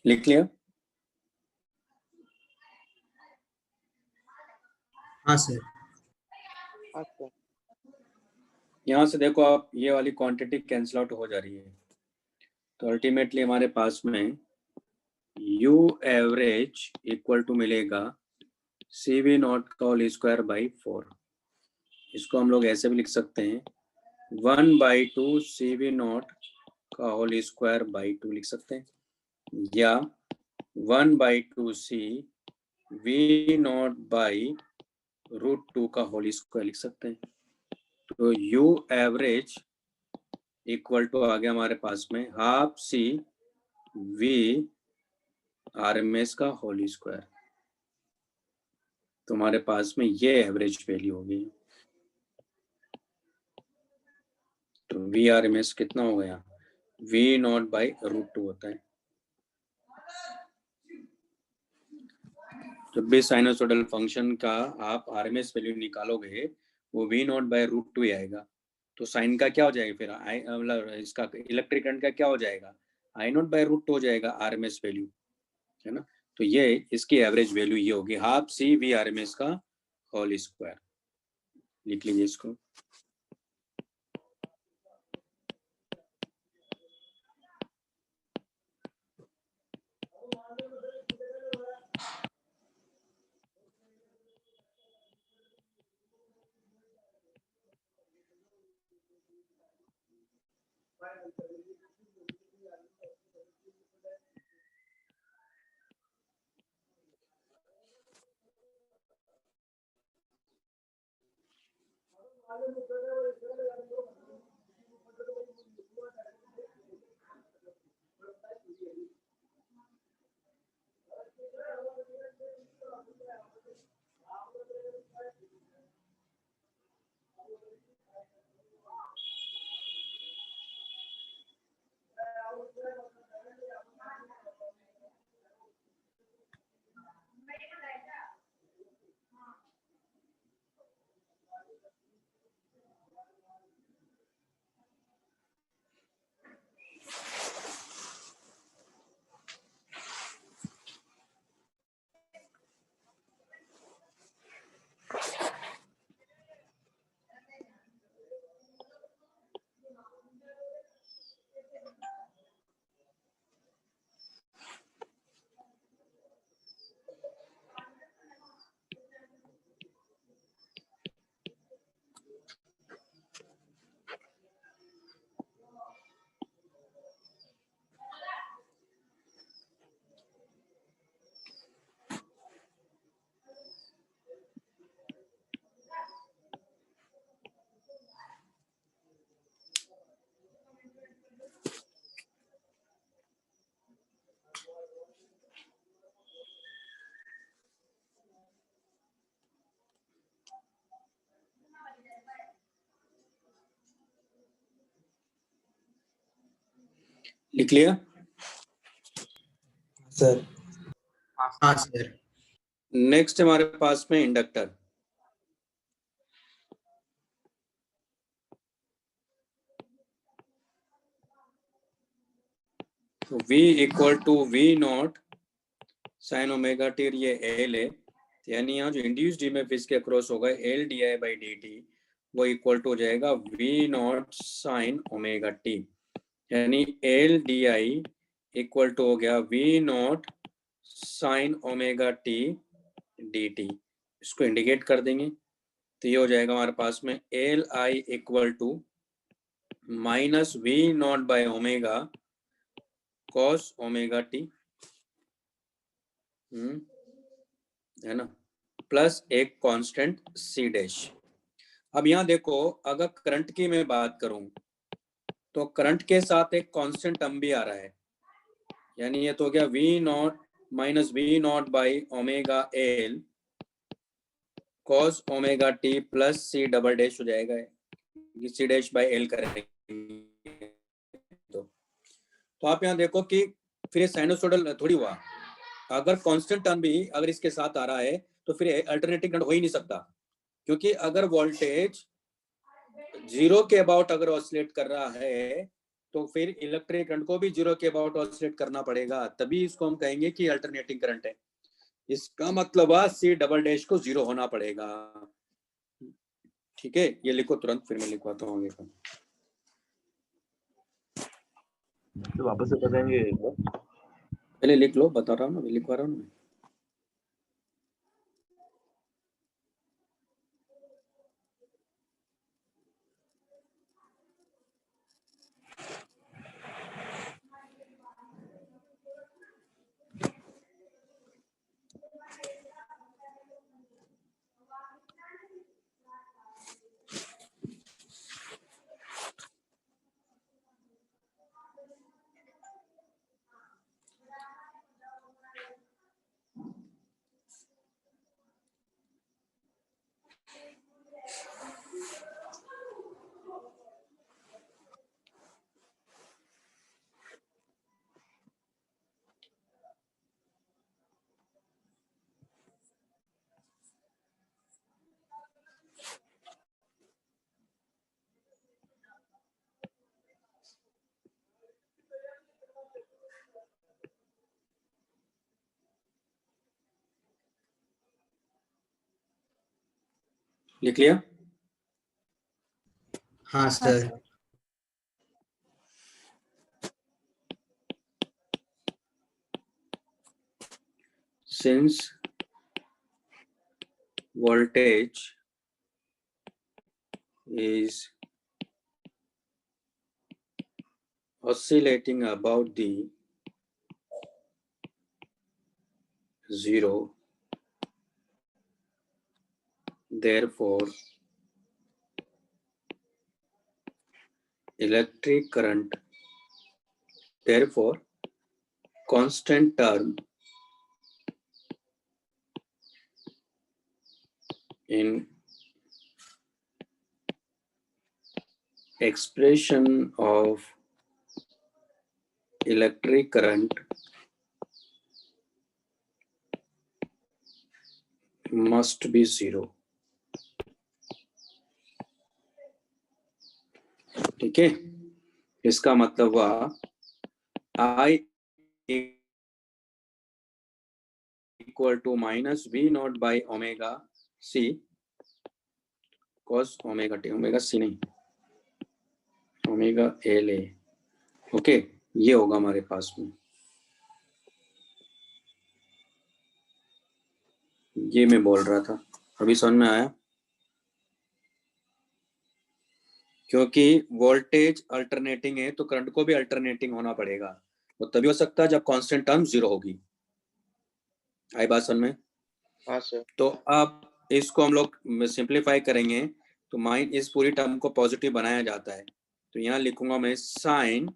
लिख लिया? हाँ सर। हाँ सर। यहाँ से देखो आप, ये वाली क्वांटिटी कैंसिल आउट हो जा रही है, तो अल्टीमेटली हमारे पास में यू एवरेज इक्वल टू मिलेगा CV नॉट का होल स्क्वायर बाई 4। इसको हम लोग ऐसे भी लिख सकते हैं 1/2 CV नॉट का होल स्क्वायर बाई 2 लिख सकते हैं, या 1/2 C V नॉट बाई √2 का होल स्क्वायर लिख सकते हैं। तो यू एवरेज इक्वल टू आ गया हमारे पास में हाफ C V RMS का होल स्क्वायर। तो हमारे पास में ये एवरेज वैल्यू होगी। तो VRMS कितना हो गया? V नॉट बाई √2 होता है। जब भी साइनोसॉइडल फंक्शन का आप RMS वैल्यू निकालोगे वो V नॉट बाई √2 ही आएगा। तो साइन का क्या हो जाएगा फिर? मतलब इसका इलेक्ट्रिक करंट का क्या हो जाएगा? I नॉट बाई √2 हो जाएगा RMS वैल्यू, है ना। तो ये इसकी एवरेज वैल्यू ये होगी हाफ C V RMS का होल स्क्वायर। लिख लीजिए इसको। लिख लिया? सर। हाँ सर। नेक्स्ट हमारे पास में इंडक्टर। तो V equal to V naught sine omega T, ये L है, यानी यहाँ जो इंड्यूस्ड ईएमएफ इसके अक्रॉस होगा LdI/dt वो इक्वल टू हो जाएगा V naught sine omega T, यानी LdI इक्वल टू हो गया V naught sine omega T dt। इसको इंडिकेट कर देंगे तो ये हो जाएगा हमारे पास में LI equal to minus V naught by omega cos omega T, है ना, प्लस एक कांस्टेंट C डैश। अब यहाँ देखो, अगर करंट की मैं बात करूं तो करंट के साथ एक कांस्टेंट टर्म भी आ रहा है, यानी ये तो हो गया V not minus V naught by omega L cos omega T plus C double dash हो जाएगा, C डैश बाई L करेंगे तो आप यहाँ देखो कि फिर ये साइनोसॉइडल थोड़ी हुआ। अगर कांस्टेंट टर्म भी अगर इसके साथ आ रहा है तो फिर अल्टरनेटिंग करंट हो ही नहीं सकता, क्योंकि अगर वोल्टेज 0 के अबाउट अगर ऑसिलेट कर रहा है तो फिर इलेक्ट्रिक करंट को भी जीरो के अबाउट ऑसिलेट करना पड़ेगा, तभी इसको हम कहेंगे कि अल्टरनेटिंग करंट है। इसका मतलब सी डबल डैश को जीरो होना पड़ेगा। ठीक है, ये लिखो तुरंत, फिर मैं लिखवाता हूँ आगे का। तो वापस से बताएंगे एक बार। पहले लिख लो, बता रहा हूँ ना, लिखवा रहा हूँ ना। लिख लिया? हाँ हाँ sir. Sir. Since voltage is oscillating about the zero, therefore electric current, therefore constant term in expression of electric current must be zero. ठीक है, इसका मतलब हुआ I equal to minus V naught by omega C cos omega t, omega C नहीं, omega L A. Okay, ये होगा हमारे पास में, ये मैं बोल रहा था, अभी समझ में आया? क्योंकि वोल्टेज अल्टरनेटिंग है तो करंट को भी अल्टरनेटिंग होना पड़ेगा, वो तभी हो सकता है जब कांस्टेंट टर्म जीरो होगी। आई बात समझ में? हाँ सर। तो अब इसको हम लोग सिंप्लीफाई करेंगे तो माइन इस पूरी टर्म को पॉजिटिव बनाया जाता है, तो यहाँ लिखूंगा मैं sine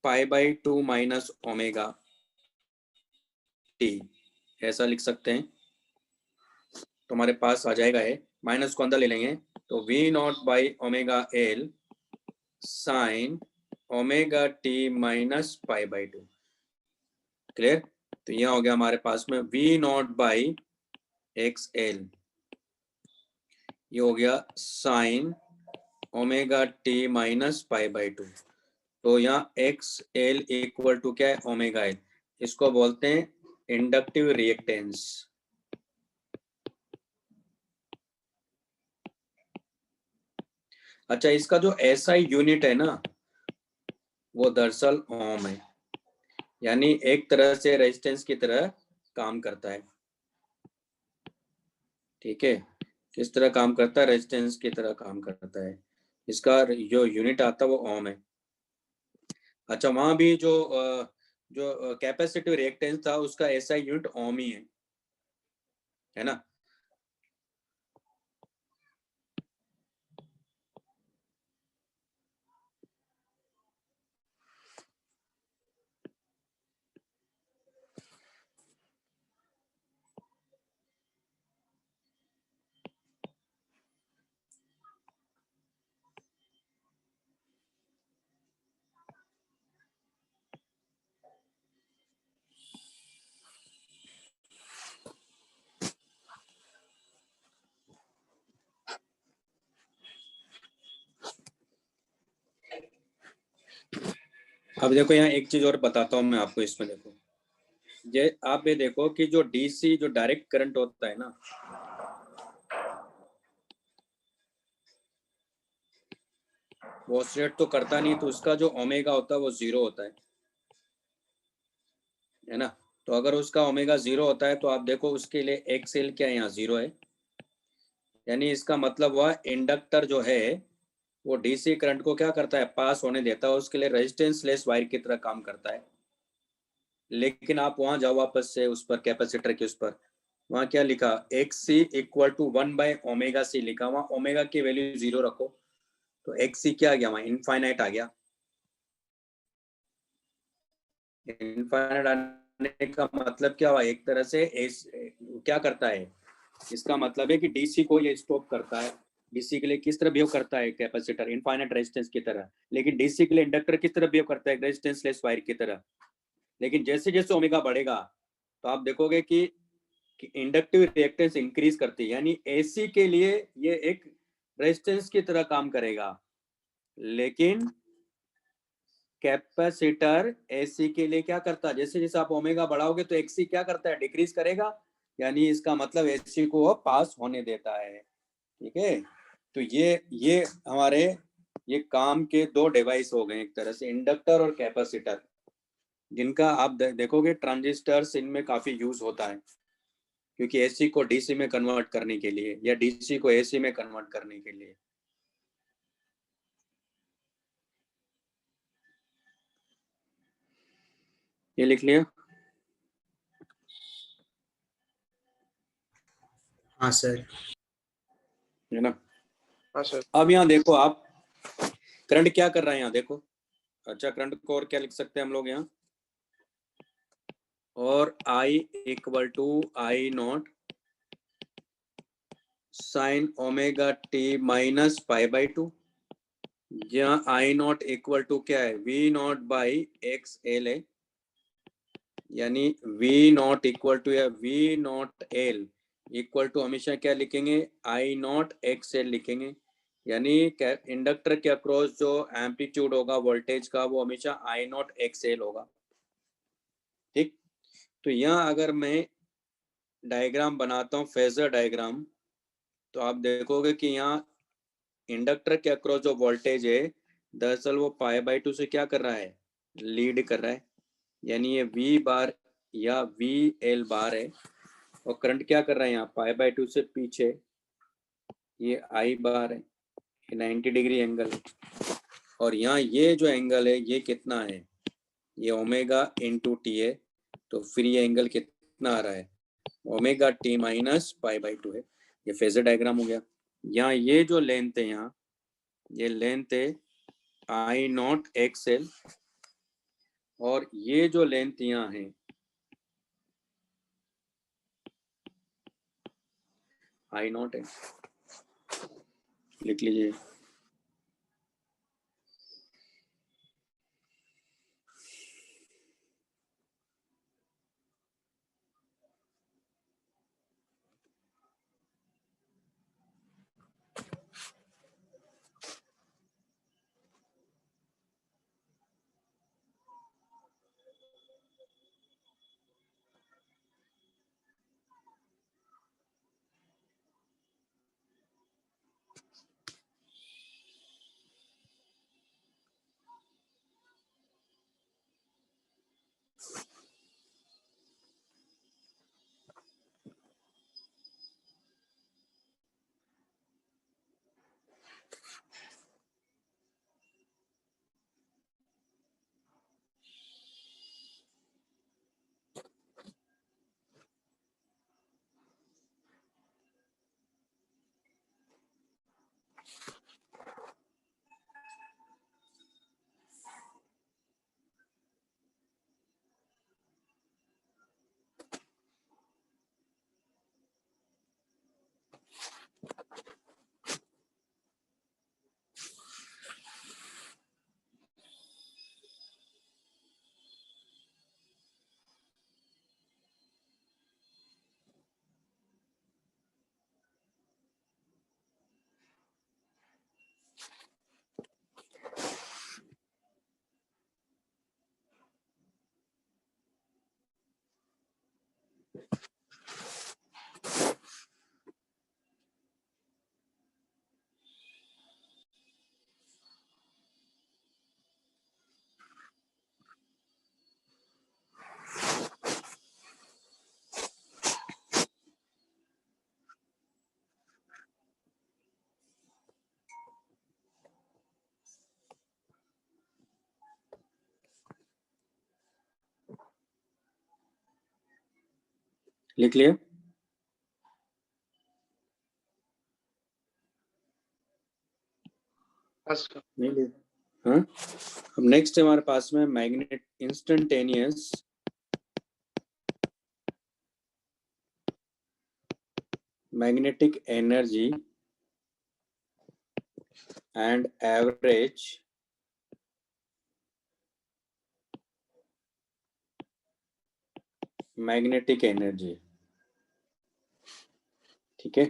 pi by 2 minus omega T, ऐसा लिख सकते हैं। तो हमारे पास आ जाएगा है, माइनस को अंदर ले लेंगे तो V not by omega L sine omega T minus pi by 2। Clear? तो यहाँ हो गया हमारे पास में V not by X L, ये हो गया sine omega T minus pi by 2। तो यहाँ एक्स एल इक्वल टू क्या है? Omega L. इसको बोलते हैं इंडक्टिव रिएक्टेंस। अच्छा, इसका जो एसआई यूनिट है ना, वो दरअसल ओम है, यानी एक तरह से रेजिस्टेंस की तरह काम करता है। ठीक है, किस तरह काम करता है? रेजिस्टेंस की तरह काम करता है। इसका जो यूनिट आता है वो ओम है। अच्छा, वहां भी जो कैपेसिटिव रिएक्टेंस था उसका एसआई यूनिट ओम ही है ना? अब देखो यहाँ एक चीज और बताता हूँ मैं आपको इसमें। देखो ये आप ये देखो कि जो डीसी जो डायरेक्ट करंट होता है ना, वो ऑसिलेट तो करता नहीं, तो उसका जो ओमेगा होता है वो 0 होता है ना। तो अगर उसका ओमेगा 0 होता है तो आप देखो उसके लिए एक्सएल क्या है, यहाँ 0 है। यानी इसका मतलब हुआ इंडक्टर जो है वो डीसी करंट को क्या करता है, पास होने देता है, उसके लिए रेजिस्टेंस लेस वायर की तरह काम करता है। लेकिन आप वहां जाओ वापस से उस पर, कैपेसिटर के उस पर, वहां क्या लिखा, एक्स सी इक्वल टू 1/ओमेगा सी लिखा, वहां ओमेगा की वैल्यू 0 रखो, तो एक्स सी क्या आ गया, वहां इनफाइनाइट आ गया। इनफाइनाइट आने का मतलब क्या हुआ, एक तरह से क्या करता है, इसका मतलब है कि डीसी को ये स्टॉप करता है। डीसी के लिए किस तरह बिहेव करता है कैपेसिटर, इनफाइनाइट रेजिस्टेंस की तरह, लेकिन डीसी के लिए इंडक्टर किस तरह बिहेव करता है, रेजिस्टेंस लेस वायर की तरह। लेकिन जैसे जैसे ओमेगा बढ़ेगा तो आप देखोगे कि इंडक्टिव रिएक्टेंस इंक्रीज करती है, यानी एसी के लिए ये एक रेजिस्टेंस की तरह काम करेगा, लेकिन कैपेसिटर एसी के लिए क्या करता है, जैसे जैसे आप ओमेगा बढ़ाओगे तो एक्सी क्या करता है, डिक्रीज करेगा। यानी इसका मतलब एसी को वो पास होने देता है। ठीक है, तो ये हमारे ये काम के दो डिवाइस हो गए, एक तरह से इंडक्टर और कैपेसिटर, जिनका आप देखोगे ट्रांजिस्टर्स इनमें काफी यूज होता है, क्योंकि एसी को डीसी में कन्वर्ट करने के लिए या डीसी को एसी में कन्वर्ट करने के लिए। ये लिख लिया? हाँ सर। है ना। हाँ सर। अब यहाँ देखो आप, करंट क्या कर रहा है यहाँ देखो। अच्छा, करंट को और क्या लिख सकते हैं हम लोग यहाँ, और I equal to I not sine omega T minus π/2, जहाँ आई नॉट इक्वल टू क्या है, V not by X L है। यानी वी नॉट इक्वल टू या V not L equal to हमेशा क्या लिखेंगे, आई नॉट एक्स एल लिखेंगे। यानी इंडक्टर के अक्रॉस जो एम्पलीट्यूड होगा वोल्टेज का, वो हमेशा आई नॉट एक्स एल होगा। ठीक, तो यहाँ अगर मैं डायग्राम बनाता हूँ, फेजर डायग्राम, तो आप देखोगे कि यहाँ इंडक्टर के अक्रॉस जो वोल्टेज है, दरअसल वो π/2 से क्या कर रहा है, लीड कर रहा है। यानी ये V बार या VL बार है, और करंट क्या कर रहा है यहाँ, π/2 से पीछे, ये I बार है, ये 90 डिग्री एंगल है। और यहाँ ये जो एंगल है ये कितना है, ये ओमेगा इंटू टी है, तो फिर ये एंगल कितना आ रहा है, ओमेगा टी माइनस π/2 है। ये फेजर डायग्राम हो गया। यहाँ ये जो लेंथ है, यहाँ ये लेंथ है आई नॉट एक्स एल, और ये जो लेंथ यहाँ है आई नॉट है, लिख लीजिए। लिख लिया? हाँ सर। नहीं लिया? हाँ, अब नेक्स्ट हमारे पास में magnet instantaneous magnetic energy and average magnetic energy. ठीक है,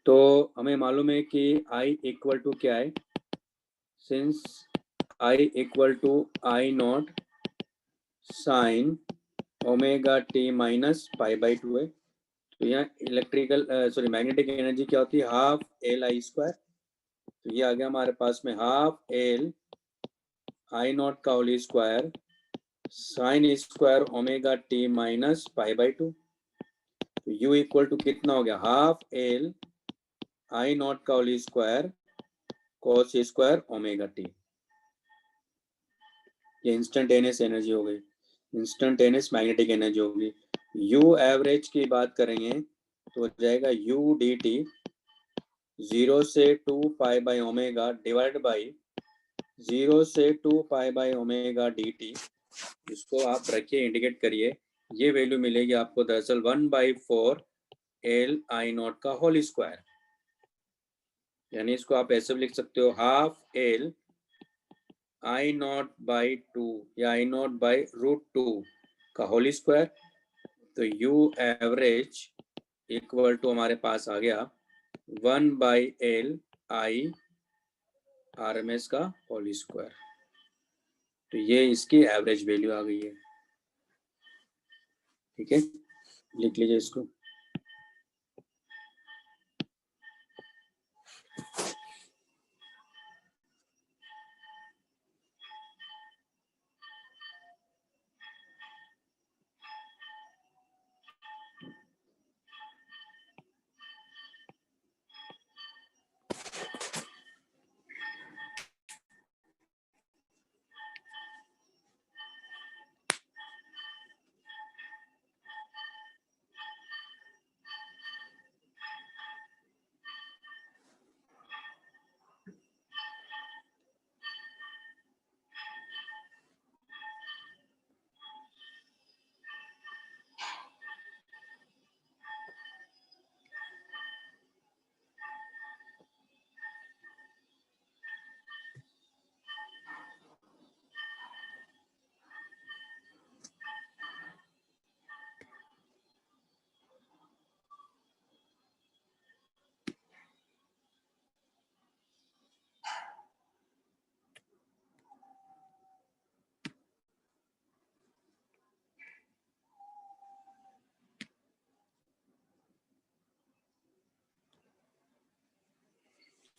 तो हमें मालूम है कि I इक्वल टू क्या है, since I equal to I naught sine omega T minus pi by 2 है। तो यहाँ इलेक्ट्रिकल मैग्नेटिक एनर्जी क्या होती है, हाफ एल आई स्क्वायर। तो ये आ गया हमारे पास में हाफ एल आई नॉट का whole square sine square omega T minus pi by 2। तो u इक्वल टू कितना हो गया, हाफ एल आई नॉट का whole square cos square omega T. ये इंस्टेंटेनियस एनर्जी हो गई, इंस्टेंटेनियस मैग्नेटिक एनर्जी होगी। u एवरेज की बात करेंगे तो हो जाएगा u डी टी 0 से 2 pi by omega divide by 0 से 2 pi by omega D T. इसको आप रखिए, इंडिकेट करिए, ये वैल्यू मिलेगी आपको दरअसल 1/4 एल आई नॉट का होल स्क्वायर। यानी इसको आप ऐसे भी लिख सकते हो, half L I naught by 2 या आई नॉट बाई √2 का होल स्क्वायर। तो यू एवरेज इक्वल टू हमारे पास आ गया 1/L I R M S का होल स्क्वायर। तो ये इसकी एवरेज वैल्यू आ गई है। ठीक है, लिख लीजिए इसको।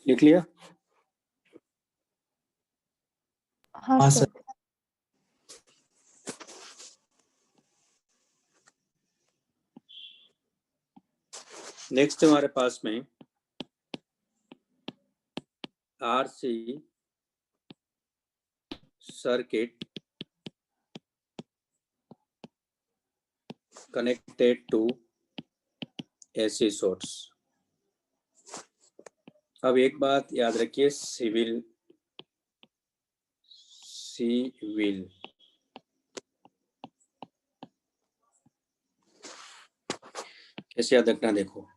लिख लिया? हाँ हाँ सर। सर। नेक्स्ट हमारे पास में RC circuit connected to AC source। अब एक बात याद रखिए, सिविल कैसे याद रखना, देखो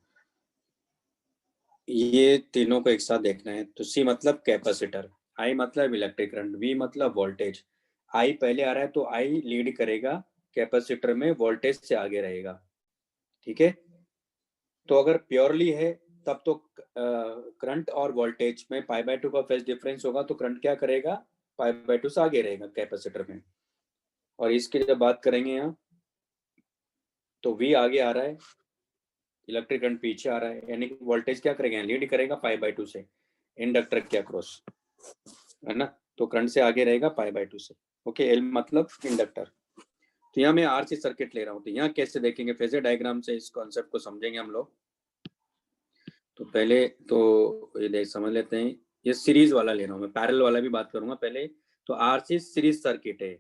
ये तीनों को एक साथ देखना है। तो C मतलब कैपेसिटर, I मतलब इलेक्ट्रिक करंट, V मतलब वोल्टेज। I पहले आ रहा है तो I लीड करेगा कैपेसिटर में, वोल्टेज से आगे रहेगा। ठीक है, तो अगर प्योरली है तब तो करंट और वोल्टेज में पाई बाय 2 का फेज डिफरेंस होगा, तो करंट क्या करेगा, पाई बाय 2 से आगे रहेगा कैपेसिटर में। और इसकी जब बात करेंगे यहाँ तो V आगे आ रहा है, इलेक्ट्रिक करंट पीछे आ रहा है, यानी कि वोल्टेज क्या करेगा, लीड करेगा पाई बाय 2 से इंडक्टर के अक्रॉस, है ना। तो करंट से आगे रहेगा पाई बाय 2 से। ओके, एल मतलब इंडक्टर। तो यहाँ मैं आरसी सर्किट ले रहा हूँ, तो यहाँ कैसे देखेंगे, फेजर डायग्राम से इस कॉन्सेप्ट को समझेंगे हम लोग। तो पहले तो ये देख समझ लेते हैं, ये सीरीज वाला ले रहा हूँ मैं, पैरेलल वाला भी बात करूंगा पहले। तो आरसी सीरीज सर्किट है,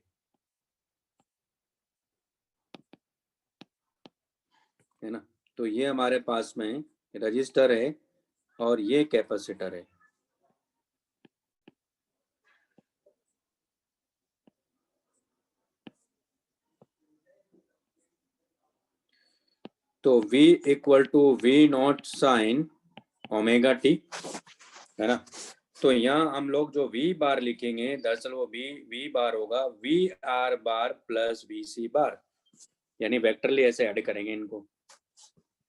है ना। तो ये हमारे पास में रजिस्टर है और ये कैपेसिटर है। तो V equal to V naught sine omega T, है ना। तो यहाँ हम लोग जो V बार लिखेंगे दरअसल वो V बार होगा V R बार प्लस V C बार, यानी वेक्टरली ऐसे ऐड करेंगे इनको,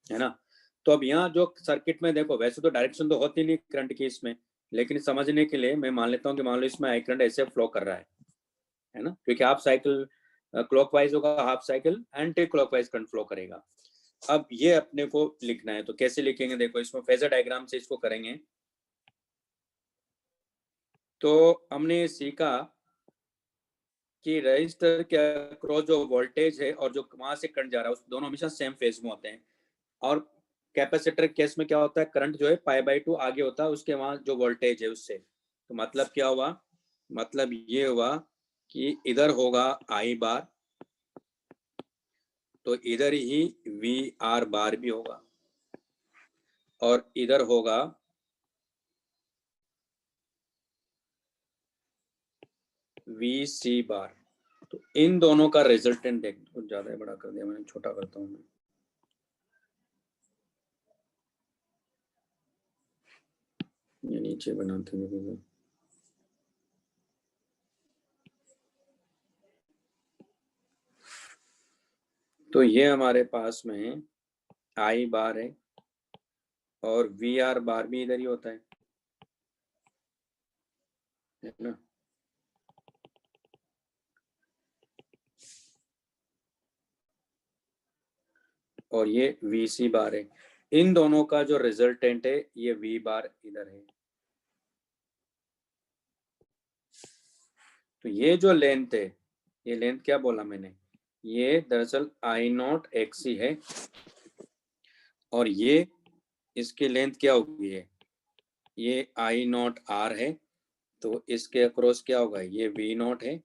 है ना। तो अब यहाँ जो सर्किट में देखो, वैसे तो डायरेक्शन तो होती नहीं करंट की इसमें, लेकिन समझने के लिए मैं मान लेता हूँ कि मान लो इसमें आई करंट ऐसे फ्लो कर रहा है ना, क्योंकि हाफ साइकिल क्लॉकवाइज होगा, half cycle anti clockwise current flow करेगा। अब ये अपने को लिखना है, तो कैसे लिखेंगे देखो, इसमें फेजर डायग्राम से इसको करेंगे। तो हमने सीखा कि रजिस्टर के अक्रॉस जो वोल्टेज है और जो वहां से करंट जा रहा है उस दोनों हमेशा सेम फेज में होते हैं। और कैपेसिटर केस में क्या होता है, करंट जो है π/2 आगे होता है उसके, वहां जो वोल्टेज है उससे। तो मतलब क्या हुआ, मतलब ये हुआ कि इधर होगा I बार, तो इधर ही VR बार भी होगा, और इधर होगा VC बार। तो इन दोनों का रिजल्टेंट देख, कुछ ज्यादा बड़ा कर दिया मैंने, छोटा करता हूँ मैं। ये नीचे बनाते हैं, तो ये हमारे पास में I बार है और VR बार भी इधर ही होता है ना। और ये VC बार है, इन दोनों का जो रिजल्टेंट है ये V बार इधर है। तो ये जो लेंथ है, ये लेंथ क्या बोला मैंने, ये दरअसल I0 XC है, और ये इसकी लेंथ क्या होगी है, ये I0 R है, तो इसके अक्रॉस क्या होगा, ये V0 है।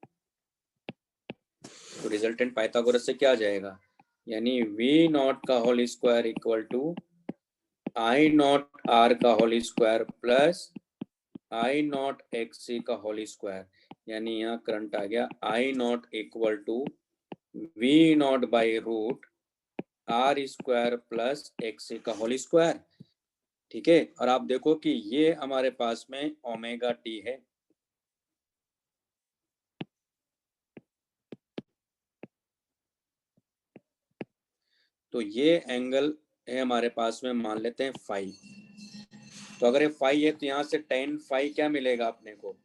तो रिजल्टेंट पाइथागोरस से क्या आ जाएगा, यानी V0 का whole square equal to I0 R का whole square plus I0 XC का होल स्क्वायर, यानी यहाँ करंट आ गया I0 equal to V0 by root R square plus XC का होल स्क्वायर। ठीक है, और आप देखो कि ये हमारे पास में ओमेगा टी है, तो ये एंगल है हमारे पास में, मान लेते हैं फाई। तो अगर ये फाई है तो यहाँ से tan फाई क्या मिलेगा अपने को,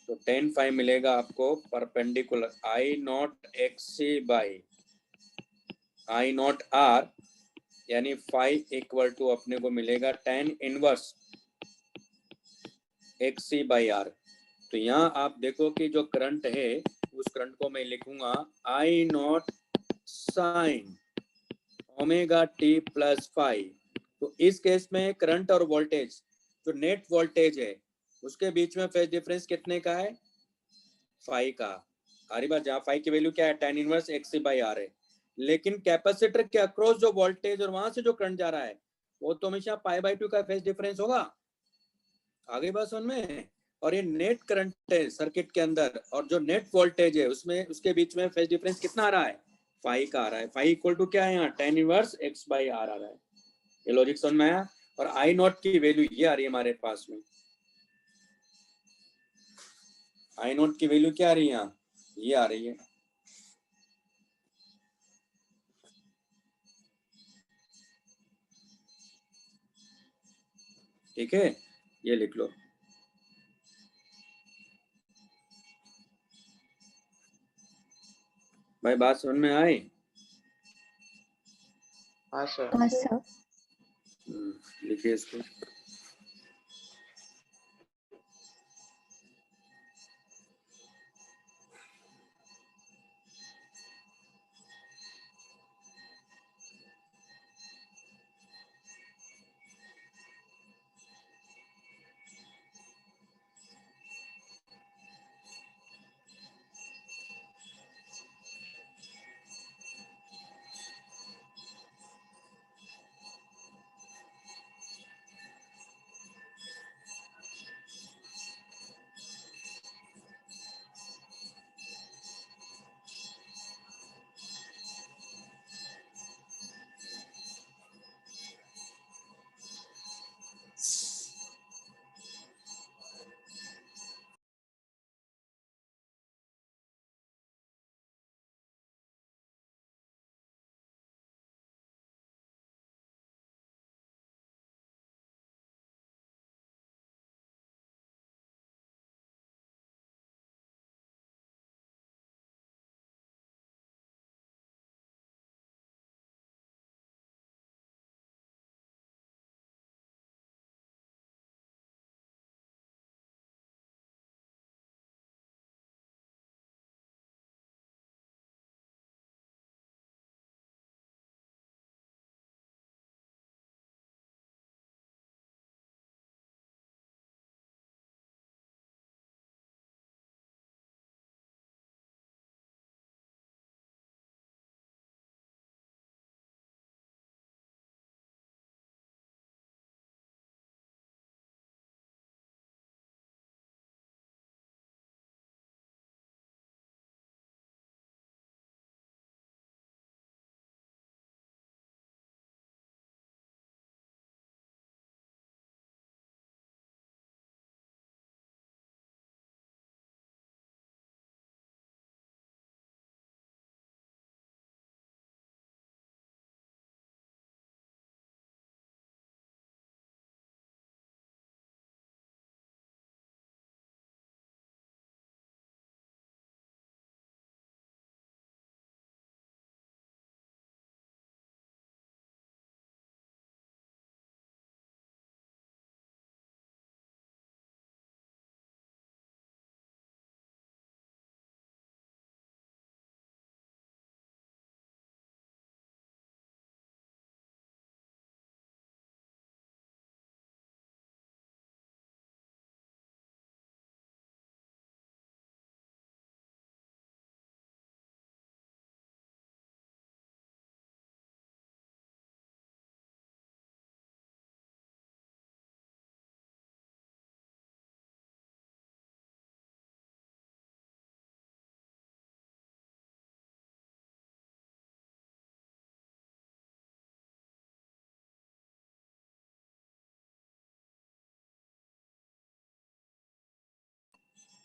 तो tan फाई मिलेगा आपको perpendicular I0 XC by I0 R, यानी फाई इक्वल टू अपने को मिलेगा tan inverse XC by R। तो यहाँ आप देखो कि जो करंट है उस करंट को मैं लिखूंगा I0 sine omega T plus phi. तो इस केस में करंट और वोल्टेज, जो नेट वोल्टेज है उसके बीच में फेज डिफरेंस कितने का है, फाई का। हरी बात, जहाँ फाई की वैल्यू क्या है, tan inverse XC by R है। लेकिन कैपेसिटर के अक्रॉस जो वोल्टेज और वहां से जो करंट जा रहा है वो तो हमेशा π/2 का फेज डिफरेंस होगा। आगे बात समझ में। और ये नेट करंट है सर्किट के अंदर, और जो नेट वोल्टेज है उसमें, उसके बीच में फेज डिफरेंस कितना आ रहा है, फाई का आ रहा है। फाई इक्वल टू क्या है यहाँ, tan inverse X by R आ रहा है। ये लॉजिक समझ में आया। और I0 की वैल्यू ये आ रही है हमारे पास में, I0 की वैल्यू क्या आ रही है यहाँ, ये आ रही है। ठीक है, ये लिख लो। भाई बात समझ में आई। हाँ सर। हाँ सर। लिखिए इसको।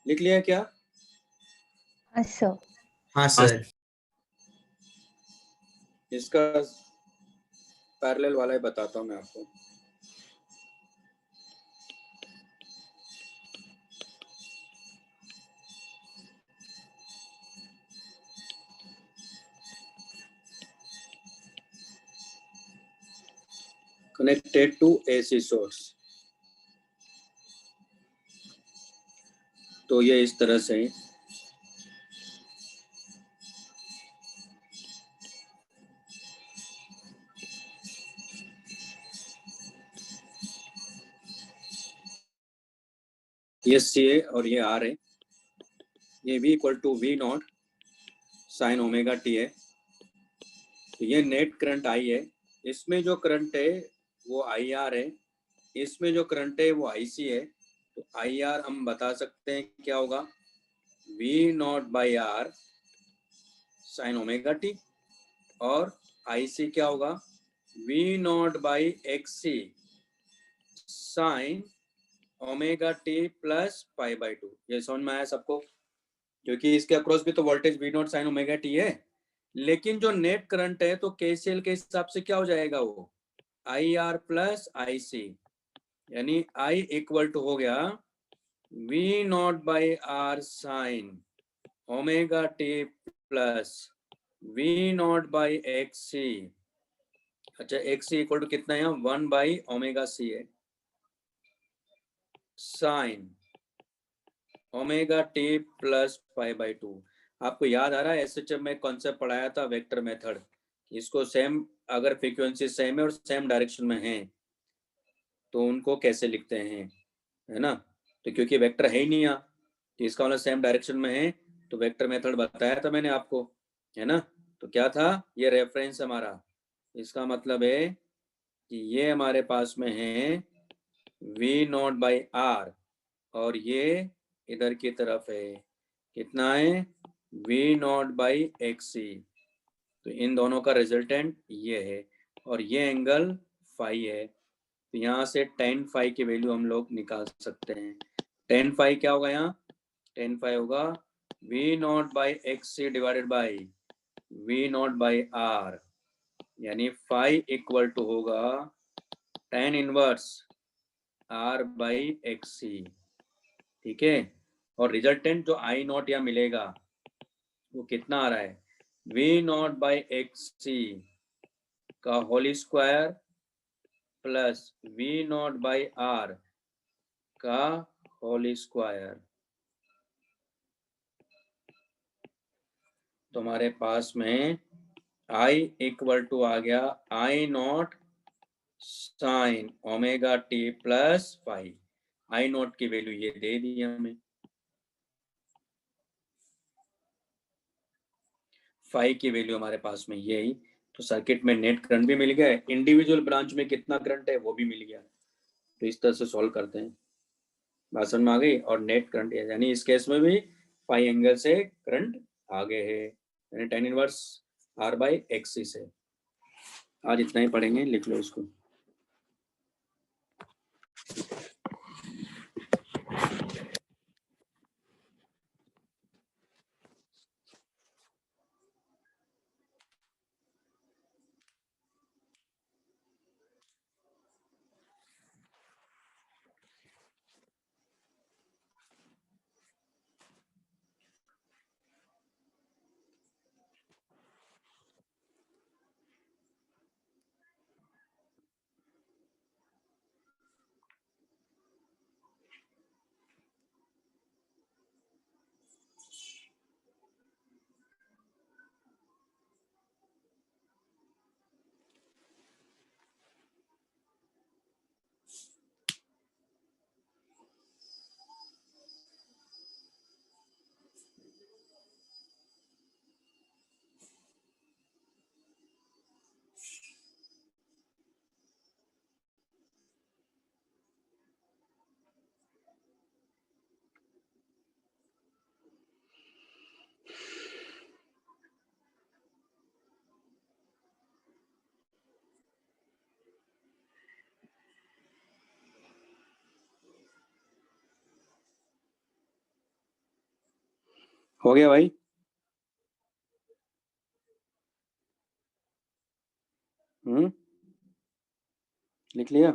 लिख लिया क्या? हाँ सर। हाँ सर। इसका पैरेलल वाला ही बताता हूँ मैं आपको। कनेक्टेड टू AC सोर्स, तो ये इस तरह से ये C है और ये R है, ये V equal to V naught sine omega T है। तो ये नेट करंट I है, इसमें जो करंट है वो IR है, इसमें जो करंट है वो IC है। तो IR हम बता सकते हैं क्या होगा, V naught by R sign omega T, और IC क्या होगा, V naught by XC sign omega T plus pi by 2। ये समझ में आया सबको? क्योंकि इसके अक्रॉस भी तो voltage V naught sine omega T है, लेकिन जो नेट करंट है तो KCL के हिसाब से क्या हो जाएगा, वो IR प्लस IC, यानी I इक्वल टू हो गया V naught by R sign omega T plus V naught by XC। अच्छा, XC इक्वल टू कितना है, 1 बाई ओमेगा C है, sign omega T plus pi by 2। आपको याद आ रहा है SHM में कॉन्सेप्ट पढ़ाया था वेक्टर मेथड, इसको सेम अगर फ्रीक्वेंसी सेम है और सेम डायरेक्शन में है तो उनको कैसे लिखते हैं, है ना? तो क्योंकि वेक्टर है ही नहीं यहाँ, तो इसका मतलब सेम डायरेक्शन में है, तो वेक्टर मेथड बताया था मैंने आपको, है ना? तो क्या था, ये रेफरेंस हमारा, इसका मतलब है कि ये हमारे पास में है V नॉट बाई R, और ये इधर की तरफ है, कितना है, V नॉट बाई XC। तो इन दोनों का रिजल्टेंट ये है, और ये एंगल फाई है। तो यहाँ से tan फाई की वैल्यू हम लोग निकाल सकते हैं। tan फाई क्या होगा यहाँ, tan फाई होगा V naught by XC divided by V naught by R, यानी फाई इक्वल टू होगा tan inverse R by XC। ठीक है, और रिजल्टेंट जो I नॉट यहाँ मिलेगा वो कितना आ रहा है, V नॉट बाई XC का whole square plus V naught by R का होल स्क्वायर। तो हमारे पास में I इक्वल टू आ गया I naught sine omega T plus phi. I naught की वैल्यू ये दे दी हमें, फाई की वैल्यू हमारे पास में यही। तो सर्किट में नेट करंट भी मिल गया, इंडिविजुअल ब्रांच में कितना करंट है वो भी मिल गया। तो इस तरह से सॉल्व करते हैं, बात समझ में आ गई। और नेट करंट यानी इस केस में भी फाई एंगल से करंट आगे है, यानी tan inverse R by XC से। आज इतना ही पढ़ेंगे, लिख लो इसको। हो गया भाई? लिख लिया?